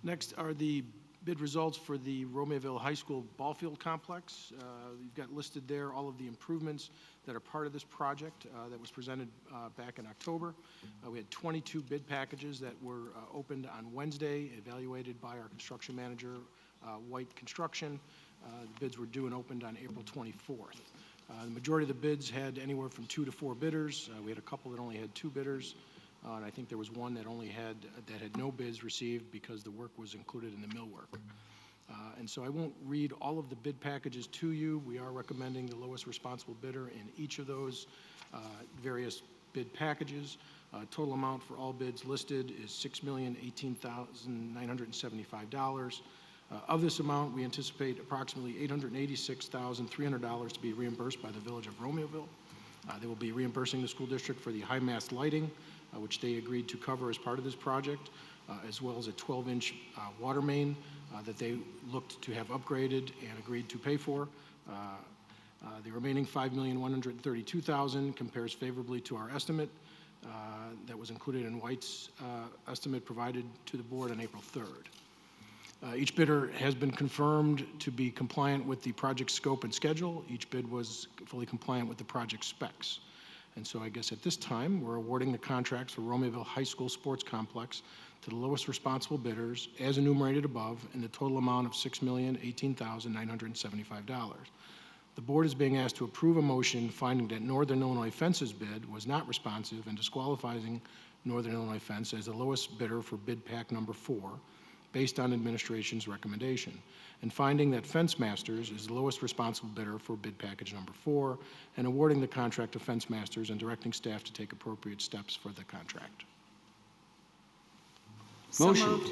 Next are the bid results for the Romeoville High School ball field complex. You've got listed there all of the improvements that are part of this project that was presented back in October. We had 22 bid packages that were opened on Wednesday, evaluated by our construction manager, White Construction. The bids were due and opened on April 24th. The majority of the bids had anywhere from 2 to 4 bidders. We had a couple that only had 2 bidders. And I think there was one that had no bids received because the work was included in the millwork. And so I won't read all of the bid packages to you. We are recommending the lowest responsible bidder in each of those various bid packages. Total amount for all bids listed is $6,018,975. Of this amount, we anticipate approximately $886,300 to be reimbursed by the Village of Romeoville. They will be reimbursing the school district for the high mast lighting, which they agreed to cover as part of this project, as well as a 12-inch water main that they looked to have upgraded and agreed to pay for. The remaining $5,132,000 compares favorably to our estimate that was included in White's estimate provided to the board on April 3rd. Each bidder has been confirmed to be compliant with the project scope and schedule. Each bid was fully compliant with the project specs. And so I guess at this time, we're awarding the contracts for Romeoville High School Sports Complex to the lowest responsible bidders, as enumerated above, in the total amount of $6,018,975. The board is being asked to approve a motion finding that Northern Illinois Fence's bid was not responsive and disqualifying Northern Illinois Fence as the lowest bidder for bid pack number 4, based on administration's recommendation, and finding that Fence Masters is the lowest responsible bidder for bid package number 4, and awarding the contract to Fence Masters and directing staff to take appropriate steps for the contract. So Motion. moved.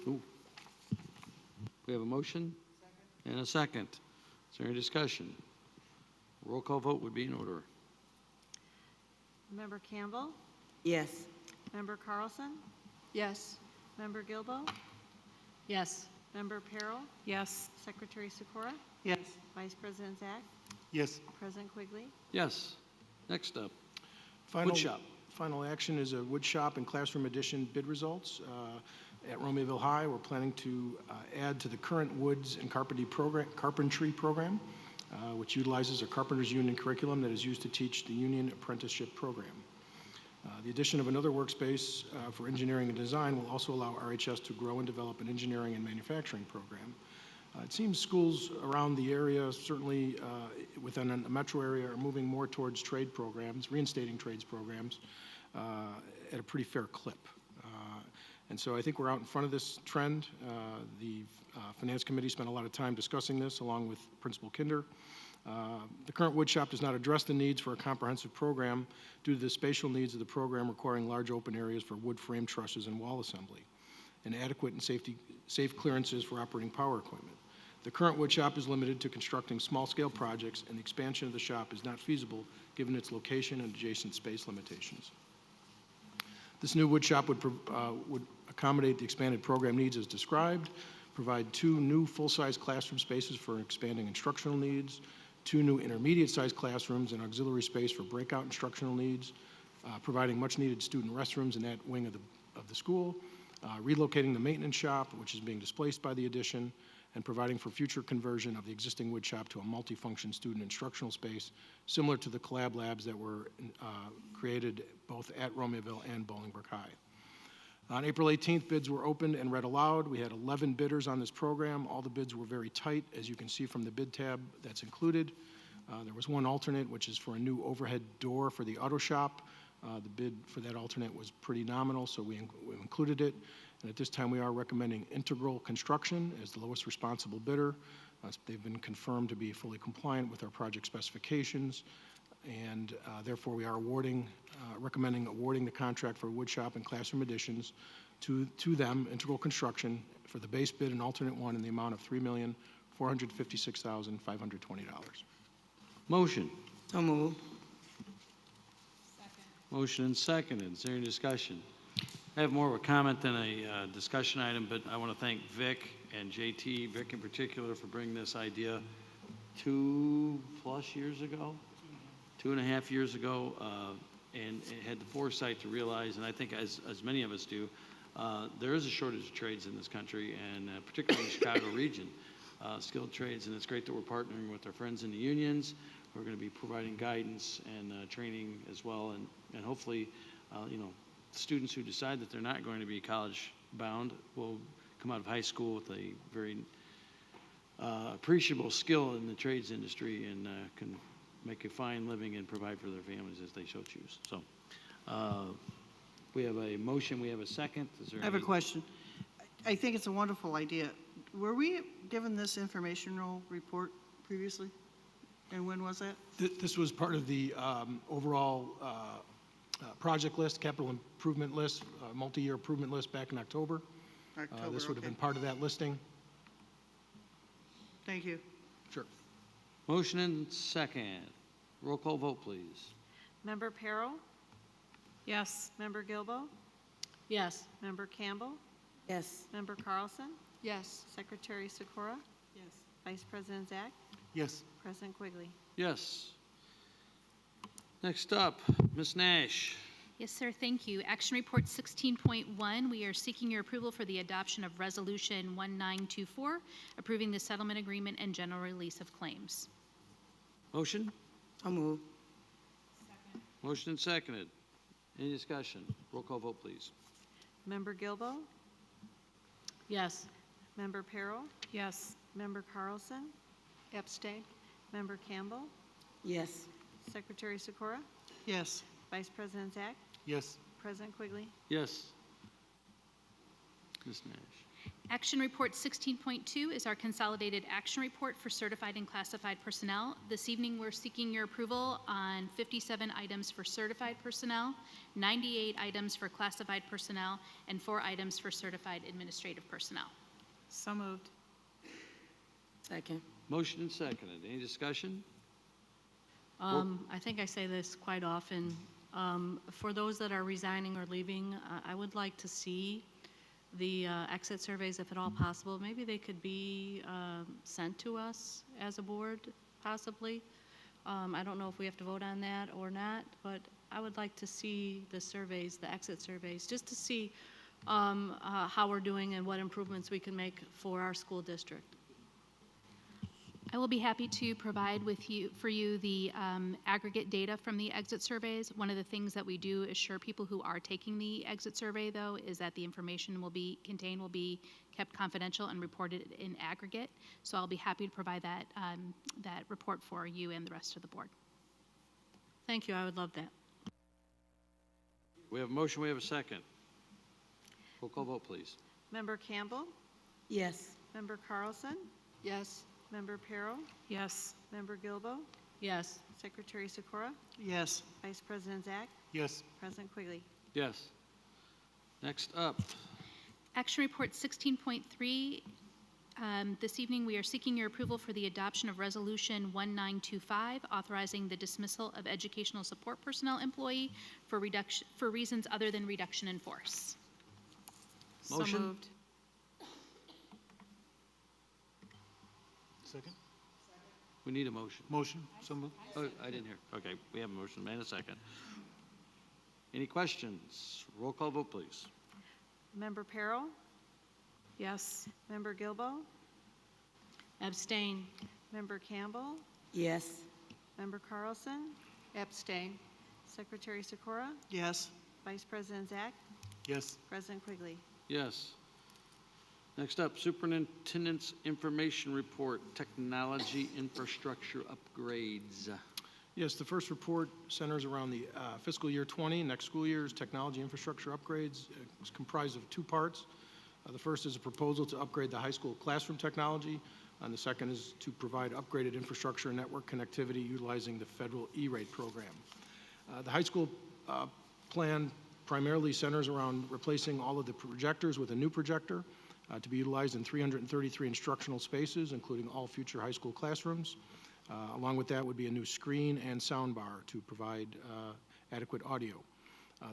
Ooh. We have a motion and a second. Is there any discussion? Roll call vote would be in order. Member Campbell, Yes. Member Carlson, Yes. Member Gilbo, Yes. Member Peril, Yes. Secretary Sikora, Yes. Vice President Zach, Yes. President Quigley. Yes. Next up, Final- wood shop. Final action is a wood shop and classroom addition bid results. At Romeoville High, we're planning to add to the current woods and carpentry program, which utilizes a carpenter's union curriculum that is used to teach the union apprenticeship program. The addition of another workspace for engineering and design will also allow RHS to grow and develop an engineering and manufacturing program. It seems schools around the area, certainly within the metro area, are moving more towards trade programs, reinstating trades programs at a pretty fair clip. And so I think we're out in front of this trend. The Finance Committee spent a lot of time discussing this along with Principal Kinder. The current wood shop does not address the needs for a comprehensive program due to the spatial needs of the program requiring large open areas for wood frame trusses and wall assembly, and adequate and safe clearances for operating power equipment. The current wood shop is limited to constructing small-scale projects, and the expansion of the shop is not feasible given its location and adjacent space limitations. This new wood shop would accommodate the expanded program needs as described, provide 2 new full-size classroom spaces for expanding instructional needs, 2 new intermediate-sized classrooms and auxiliary space for breakout instructional needs, providing much-needed student restrooms in that wing of the school, relocating the maintenance shop, which is being displaced by the addition, and providing for future conversion of the existing wood shop to a multifunction student instructional space, similar to the collab labs that were created both at Romeoville and Bolingbrook High. On April 18th, bids were opened and read aloud. We had 11 bidders on this program. All the bids were very tight, as you can see from the bid tab that's included. There was one alternate, which is for a new overhead door for the auto shop. The bid for that alternate was pretty nominal, so we included it. And at this time, we are recommending Integral Construction as the lowest responsible bidder. They've been confirmed to be fully compliant with our project specifications, and therefore we are recommending awarding the contract for wood shop and classroom additions to them, Integral Construction, for the base bid and alternate one in the amount of $3,456,520. Motion. So moved. Motion and seconded. Is there any discussion? I have more of a comment than a discussion item, but I want to thank Vic and JT, Vic in particular, for bringing this idea 2+ years ago, 2.5 years ago, and had the foresight to realize, and I think as many of us do, there is a shortage of trades in this country, and particularly in the Chicago region, skilled trades, and it's great that we're partnering with our friends in the unions. We're going to be providing guidance and training as well, and hopefully, students who decide that they're not going to be college bound will come out of high school with a very appreciable skill in the trades industry and can make a fine living and provide for their families as they so choose. So we have a motion, we have a second. Is there I have a any- question. I think it's a wonderful idea. Were we given this informational report previously? And when was that? This was part of the overall project list, capital improvement list, multi-year improvement list back in October. October, This would have okay. been part of that listing. Thank you. Sure. Motion and second. Roll call vote, please. Member Perro? Yes. Member Gilbo? Yes. Member Campbell? Yes. Member Carlson? Yes. Secretary Sikora? Yes. Vice President Zach? Yes. President Quigley? Yes. Next up, Ms. Nash. Yes, sir, thank you. Action Report 16.1, we are seeking your approval for the adoption of Resolution 1924, approving the settlement agreement and general release of claims. Motion? So moved. Motion and seconded. Any discussion? Roll call vote, please. Member Gilbo? Yes. Member Perro? Yes. Member Carlson? Abstain? Member Campbell? Yes. Secretary Sikora? Yes. Vice President Zach? Yes. President Quigley? Yes. Ms. Nash. Action Report 16.2 is our consolidated action report for certified and classified personnel. This evening, we're seeking your approval on 57 items for certified personnel, 98 items for classified personnel, and 4 items for certified administrative personnel. So moved. Second. Motion and seconded. Any discussion? I think I say this quite often. For those that are resigning or leaving, I would like to see the exit surveys, if at all possible. Maybe they could be sent to us as a board, possibly. I don't know if we have to vote on that or not, but I would like to see the surveys, the exit surveys, just to see how we're doing and what improvements we can make for our school district. I will be happy to provide for you the aggregate data from the exit surveys. One of the things that we do assure people who are taking the exit survey, though, is that the information will be kept confidential and reported in aggregate. So I'll be happy to provide that report for you and the rest of the board. Thank you, I would love that. We have a motion, we have a second. Roll call vote, please. Member Campbell? Yes. Member Carlson? Yes. Member Perro? Yes. Member Gilbo? Yes. Secretary Sikora? Yes. Vice President Zach? Yes. President Quigley? Yes. Next up, Action Report 16.3. This evening, we are seeking your approval for the adoption of Resolution 1925, authorizing the dismissal of educational support personnel employee for reasons other than reduction in force. So Motion? moved. Second? we need a motion. Motion. So moved. Oh, I didn't hear. Okay, we have a motion and a second. Any questions? Roll call vote, please. Member Perro? Yes. Member Gilbo? Abstain. Member Campbell, Yes. Member Carlson, Abstain. Secretary Sikora, Yes. Vice President Zach, Yes. President Quigley. Yes. Next up, Superintendent's Information Report, Technology Infrastructure Upgrades. Yes, the first report centers around the fiscal year 20, next school year's technology infrastructure upgrades. It's comprised of two parts. The first is a proposal to upgrade the high school classroom technology, and the second is to provide upgraded infrastructure and network connectivity utilizing the federal E-rate program. The high school plan primarily centers around replacing all of the projectors with a new projector to be utilized in 333 instructional spaces, including all future high school classrooms. Along with that would be a new screen and sound bar to provide adequate audio.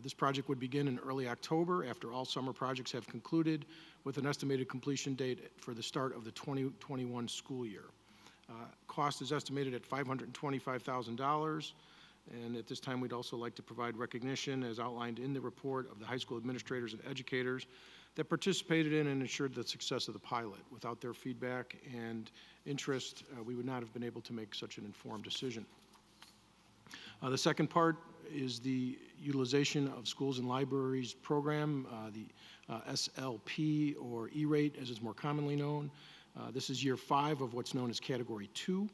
This project would begin in early October after all summer projects have concluded, with an estimated completion date for the start of the 2021 school year. Cost is estimated at $525,000, and at this time we'd also like to provide recognition, as outlined in the report, of the high school administrators and educators that participated in and ensured the success of the pilot. Without their feedback and interest, we would not have been able to make such an informed decision. The second part is the utilization of schools and libraries program, the SLP, or E-rate as it's more commonly known. This is year 5 of what's known as Category 2,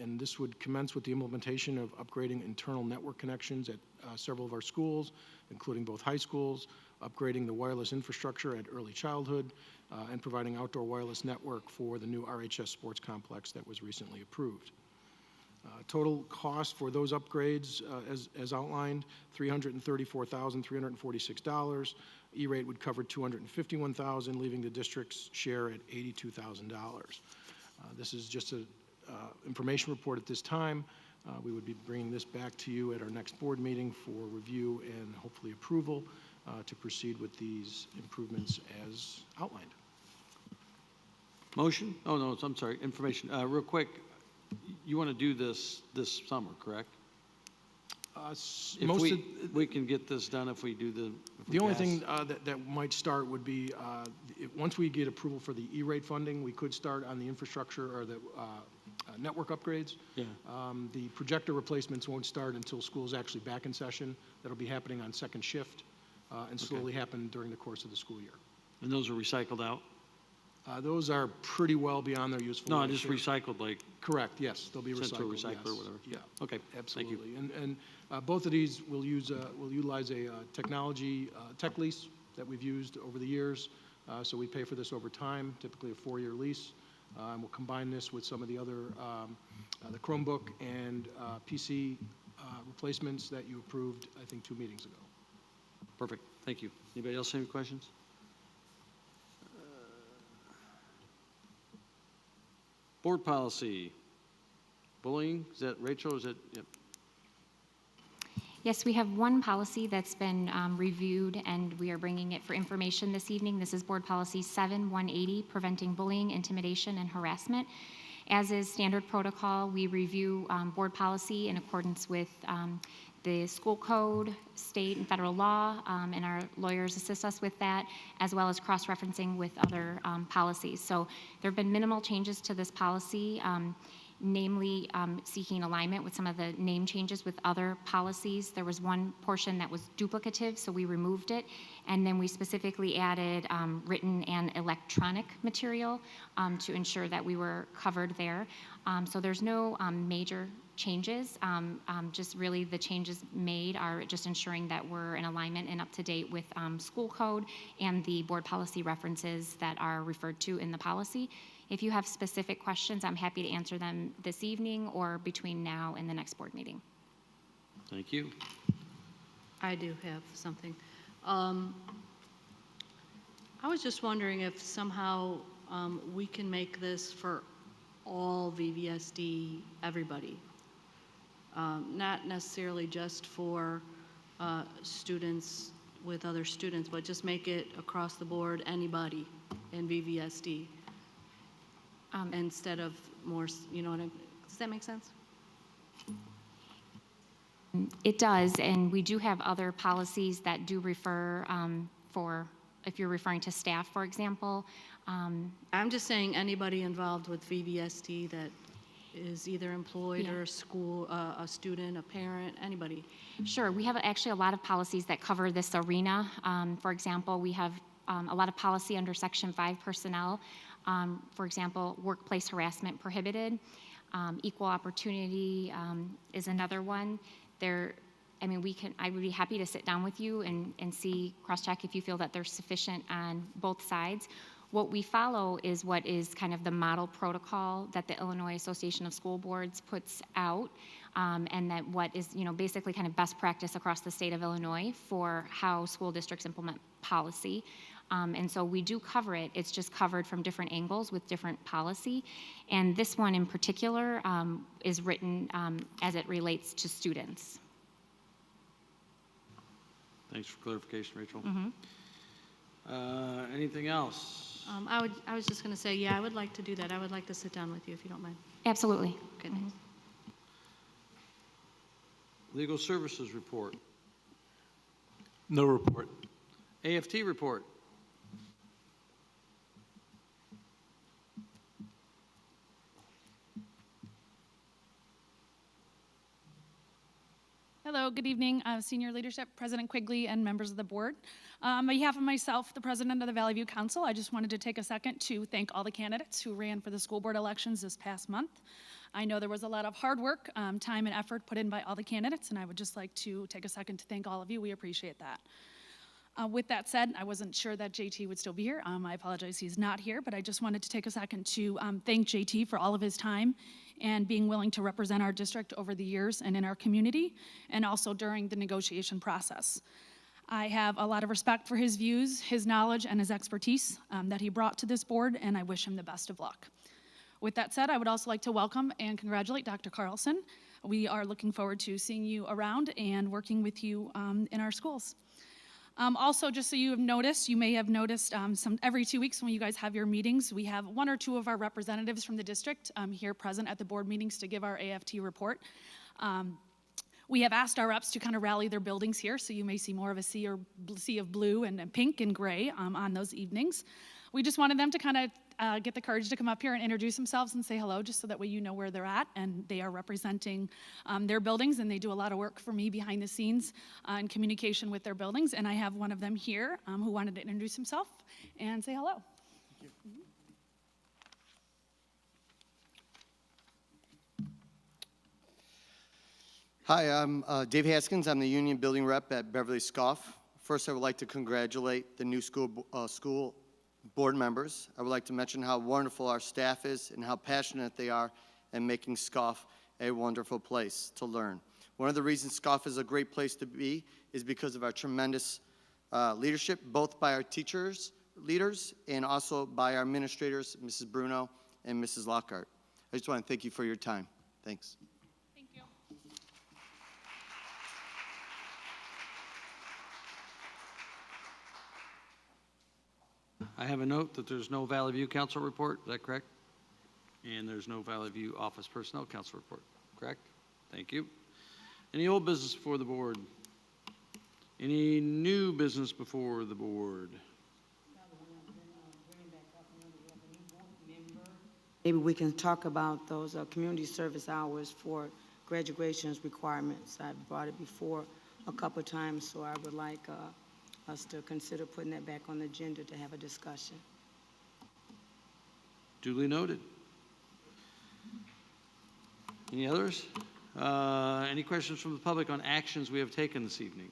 and this would commence with the implementation of upgrading internal network connections at several of our schools, including both high schools, upgrading the wireless infrastructure at early childhood, and providing outdoor wireless network for the new RHS Sports Complex that was recently approved. Total cost for those upgrades, as outlined, $334,346. E-rate would cover $251,000, leaving the district's share at $82,000. This is just an information report at this time. We would be bringing this back to you at our next board meeting for review and hopefully approval to proceed with these improvements as outlined. Motion? Oh, no, I'm sorry, information. Real quick, you want to do this summer, correct? We can get this done if we do the. The only thing that might start would be, once we get approval for the E-rate funding, we could start on the infrastructure or the network upgrades. Yeah. The projector replacements won't start until school's actually back in session. That'll be happening on second shift and slowly happen during the course of the school year. And those are recycled out? Those are pretty well beyond their useful No, life. just recycled, like Correct, yes, they'll be sent to a recycled, recycler or yes. whatever? Yeah. Okay, thank you. Absolutely. And both of these will utilize a technology tech lease that we've used over the years. So we pay for this over time, typically a 4-year lease. And we'll combine this with some of the other, the Chromebook and PC replacements that you approved, I think, 2 meetings ago. Perfect, thank you. Anybody else have any questions? Board policy. Bullying, is that Rachel, is it? Yep. Yes, we have one policy that's been reviewed, and we are bringing it for information this evening. This is Board Policy 7180, Preventing Bullying, Intimidation, and Harassment. As is standard protocol, we review board policy in accordance with the school code, state and federal law, and our lawyers assist us with that, as well as cross-referencing with other policies. So there have been minimal changes to this policy, namely seeking alignment with some of the name changes with other policies. There was one portion that was duplicative, so we removed it, and then we specifically added written and electronic material to ensure that we were covered there. So there's no major changes, just really the changes made are just ensuring that we're in alignment and up to date with school code and the board policy references that are referred to in the policy. If you have specific questions, I'm happy to answer them this evening or between now and the next board meeting. Thank you. I do have something. I was just wondering if somehow we can make this for all VVSD, everybody. Not necessarily just for students with other students, but just make it across the board, anybody in VVSD. Instead of more, you know what does that make sense? It does, and we do have other policies that do refer for if you're referring to staff, for example. I'm just saying anybody involved with VBSD that is either employed Yeah. or school, a student, a parent, anybody. Sure, we have actually a lot of policies that cover this arena. For example, we have a lot of policy under Section 5 personnel. For example, workplace harassment prohibited. Equal opportunity is another one. I would be happy to sit down with you and see, cross-check if you feel that there's sufficient on both sides. What we follow is what is kind of the model protocol that the Illinois Association of School Boards puts out, and that what is, basically kind of best practice across the state of Illinois for how school districts implement policy. And so we do cover it. It's just covered from different angles with different policy. And this one in particular is written as it relates to students. Thanks for clarification, Rachel. Mm-hmm. Anything else? I was just going to say, yeah, I would like to do that. I would like to sit down with you if you don't mind. Absolutely. Okay, thanks. Legal services report. No report. AFT report. Hello, good evening, senior leadership, President Quigley, and members of the board. On behalf of myself, the president of the Valley View Council, I just wanted to take a second to thank all the candidates who ran for the school board elections this past month. I know there was a lot of hard work, time and effort put in by all the candidates, and I would just like to take a second to thank all of you. We appreciate that. With that said, I wasn't sure that JT would still be here. I apologize he's not here, but I just wanted to take a second to thank JT for all of his time and being willing to represent our district over the years and in our community, and also during the negotiation process. I have a lot of respect for his views, his knowledge, and his expertise that he brought to this board, and I wish him the best of luck. With that said, I would also like to welcome and congratulate Dr. Carlson. We are looking forward to seeing you around and working with you in our schools. Also, just so you have noticed, you may have noticed every 2 weeks when you guys have your meetings, we have 1 or 2 of our representatives from the district here present at the board meetings to give our AFT report. We have asked our reps to kind of rally their buildings here, so you may see more of a sea of blue and pink and gray on those evenings. We just wanted them to kind of get the courage to come up here and introduce themselves and say hello, just so that way you know where they're at, and they are representing their buildings, and they do a lot of work for me behind the scenes in communication with their buildings. And I have one of them here who wanted to introduce himself and say hello. Thank you. Hi, I'm Dave Haskins. I'm the union building rep at Beverly Scoff. First, I would like to congratulate the new school board members. I would like to mention how wonderful our staff is and how passionate they are in making Scoff a wonderful place to learn. One of the reasons Scoff is a great place to be is because of our tremendous leadership, both by our leaders, and also by our administrators, Mrs. Bruno and Mrs. Lockhart. I just want to thank you for your time. Thanks. Thank you. I have a note that there's no Valley View Council report. Is that correct? And there's no Valley View Office Personnel Council report. Correct? Thank you. Any old business before the board? Any new business before the board? Maybe we can talk about those community service hours for graduations requirements. I've brought it before a couple of times, so I would like us to consider putting that back on the agenda to have a discussion. Duly noted. Any others? Any questions from the public on actions we have taken this evening?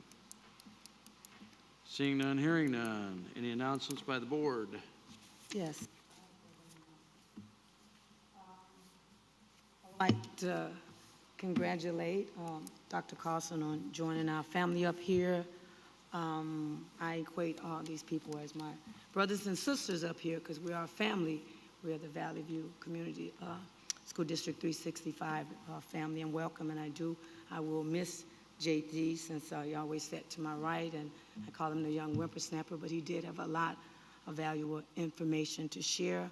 Seeing none, hearing none. Any announcements by the board? Yes. I'd like to congratulate Dr. Carlson on joining our family up here. I equate all these people as my brothers and sisters up here because we are a family. We are the Valley View Community School District 365 family, and welcome. And I will miss JD since he always sat to my right, and I call him the young whippersnapper, but he did have a lot of valuable information to share,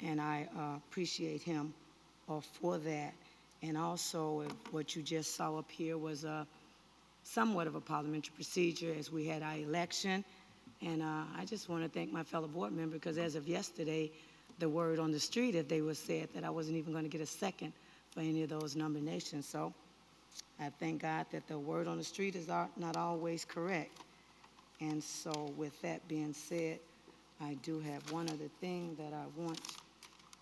and I appreciate him for that. And also, what you just saw up here was somewhat of a parliamentary procedure as we had our election, And I just want to thank my fellow board member, because as of yesterday, the word on the street, if they were said, that I wasn't even going to get a second for any of those nominations. So I thank God that the word on the street is not always correct. And so with that being said, I do have one other thing that I want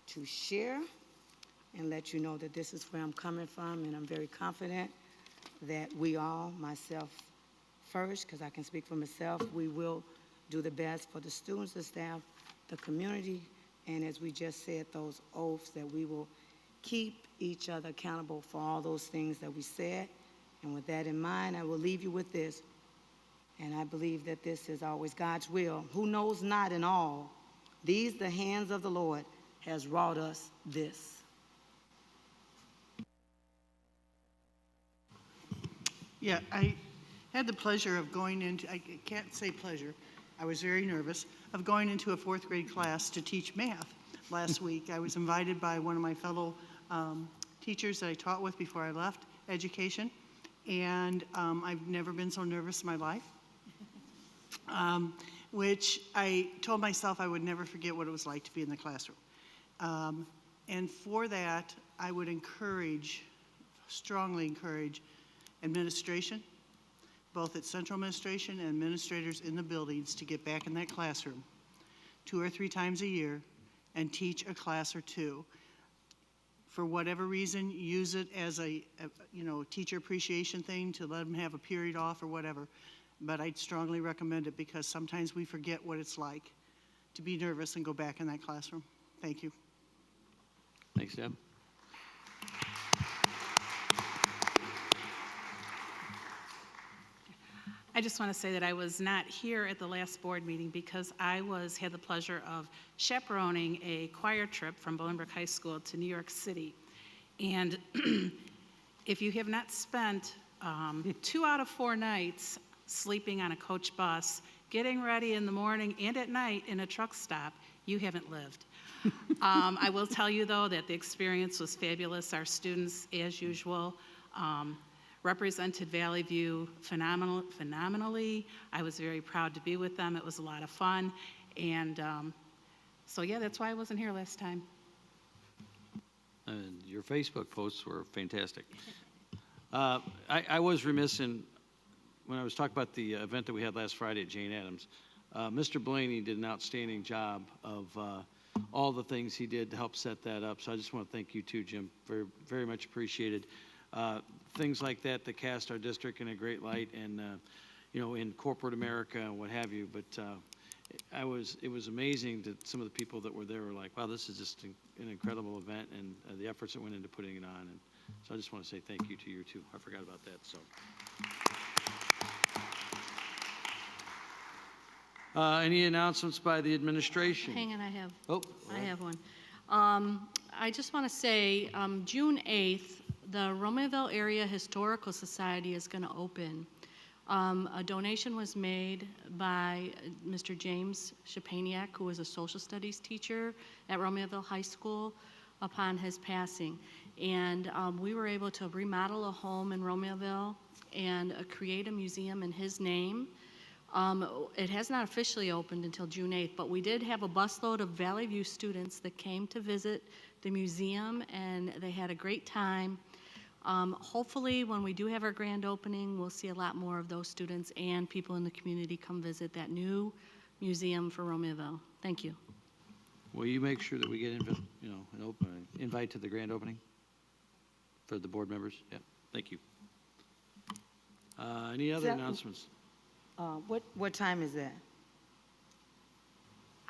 to share and let you know that this is where I'm coming from, and I'm very confident that we all, myself first, because I can speak for myself, we will do the best for the students, the staff, the community, and as we just said, those oaths, that we will keep each other accountable for all those things that we said. And with that in mind, I will leave you with this. And I believe that this is always God's will. Who knows not in all, these the hands of the Lord has wrought us this. Yeah, I had the pleasure of going into, I can't say pleasure, I was very nervous, of going into a fourth grade class to teach math last week. I was invited by one of my fellow teachers that I taught with before I left education, and I've never been so nervous in my life, which I told myself I would never forget what it was like to be in the classroom. And for that, I would encourage, strongly encourage, administration, both at central administration and administrators in the buildings, to get back in that classroom 2 or 3 times a year and teach a class or two. For whatever reason, use it as a teacher appreciation thing, to let them have a period off or whatever. But I'd strongly recommend it, because sometimes we forget what it's like to be nervous and go back in that classroom. Thank you. Thanks, Deb. I just want to say that I was not here at the last board meeting because I had the pleasure of chaperoning a choir trip from Bolingbrook High School to New York City. And if you have not spent 2 out of 4 nights sleeping on a coach bus, getting ready in the morning and at night in a truck stop, you haven't lived. I will tell you, though, that the experience was fabulous. Our students, as usual, represented Valley View phenomenally. I was very proud to be with them. It was a lot of fun. And so, yeah, that's why I wasn't here last time. And your Facebook posts were fantastic. I was remiss in, when I was talking about the event that we had last Friday at Jane Addams, Mr. Blaney did an outstanding job of all the things he did to help set that up. So I just want to thank you too, Jim. Very, very much appreciated. Things like that cast our district in a great light, and in corporate America and what have you. But it was amazing that some of the people that were there were like, wow, this is just an incredible event, and the efforts that went into putting it on. And so I just want to say thank you to you too. I forgot about that. So. Any announcements by the administration? Hang on, I have. Oh, I have one. I just want to say, June 8th, the Romeoville Area Historical Society is going to open. A donation was made by Mr. James Shapaniak, who was a social studies teacher at Romeoville High School upon his passing. And we were able to remodel a home in Romeoville and create a museum in his name. It has not officially opened until June 8th, but we did have a busload of Valley View students that came to visit the museum, and they had a great time. Hopefully, when we do have our grand opening, we'll see a lot more of those students and people in the community come visit that new museum for Romeoville. Thank you. Will you make sure that we get an invite to the grand opening for the board members? Yeah, thank you. Any other announcements? What time is that?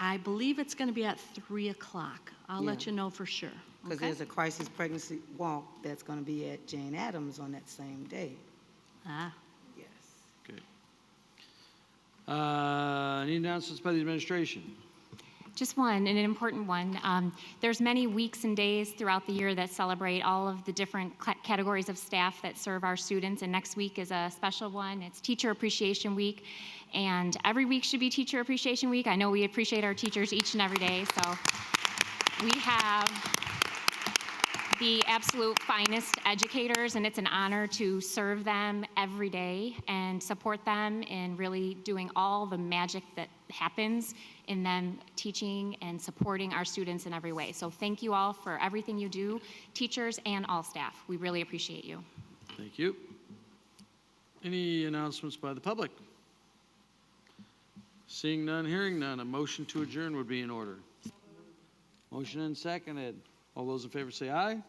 I believe it's going to be at 3 o'clock. I'll let you know for sure. Because Okay? there's a crisis pregnancy walk that's going to be at Jane Addams on that same day. Ah. Yes. Okay. Any announcements by the administration? Just one, and an important one. There's many weeks and days throughout the year that celebrate all of the different categories of staff that serve our students, and next week is a special one. It's Teacher Appreciation Week, and every week should be Teacher Appreciation Week. I know we appreciate our teachers each and every day, so we have the absolute finest educators, and it's an honor to serve them every day and support them in really doing all the magic that happens in them teaching and supporting our students in every way. So thank you all for everything you do, teachers and all staff. We really appreciate you. Thank you. Any announcements by the public? Seeing none, hearing none, a motion to adjourn would be in order. Motion and seconded. All those in favor say aye. Aye.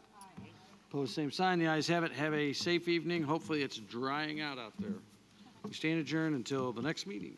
Opposed, same sign. The ayes have it. Have a safe evening. Hopefully it's drying out there. We stand adjourned until the next meeting.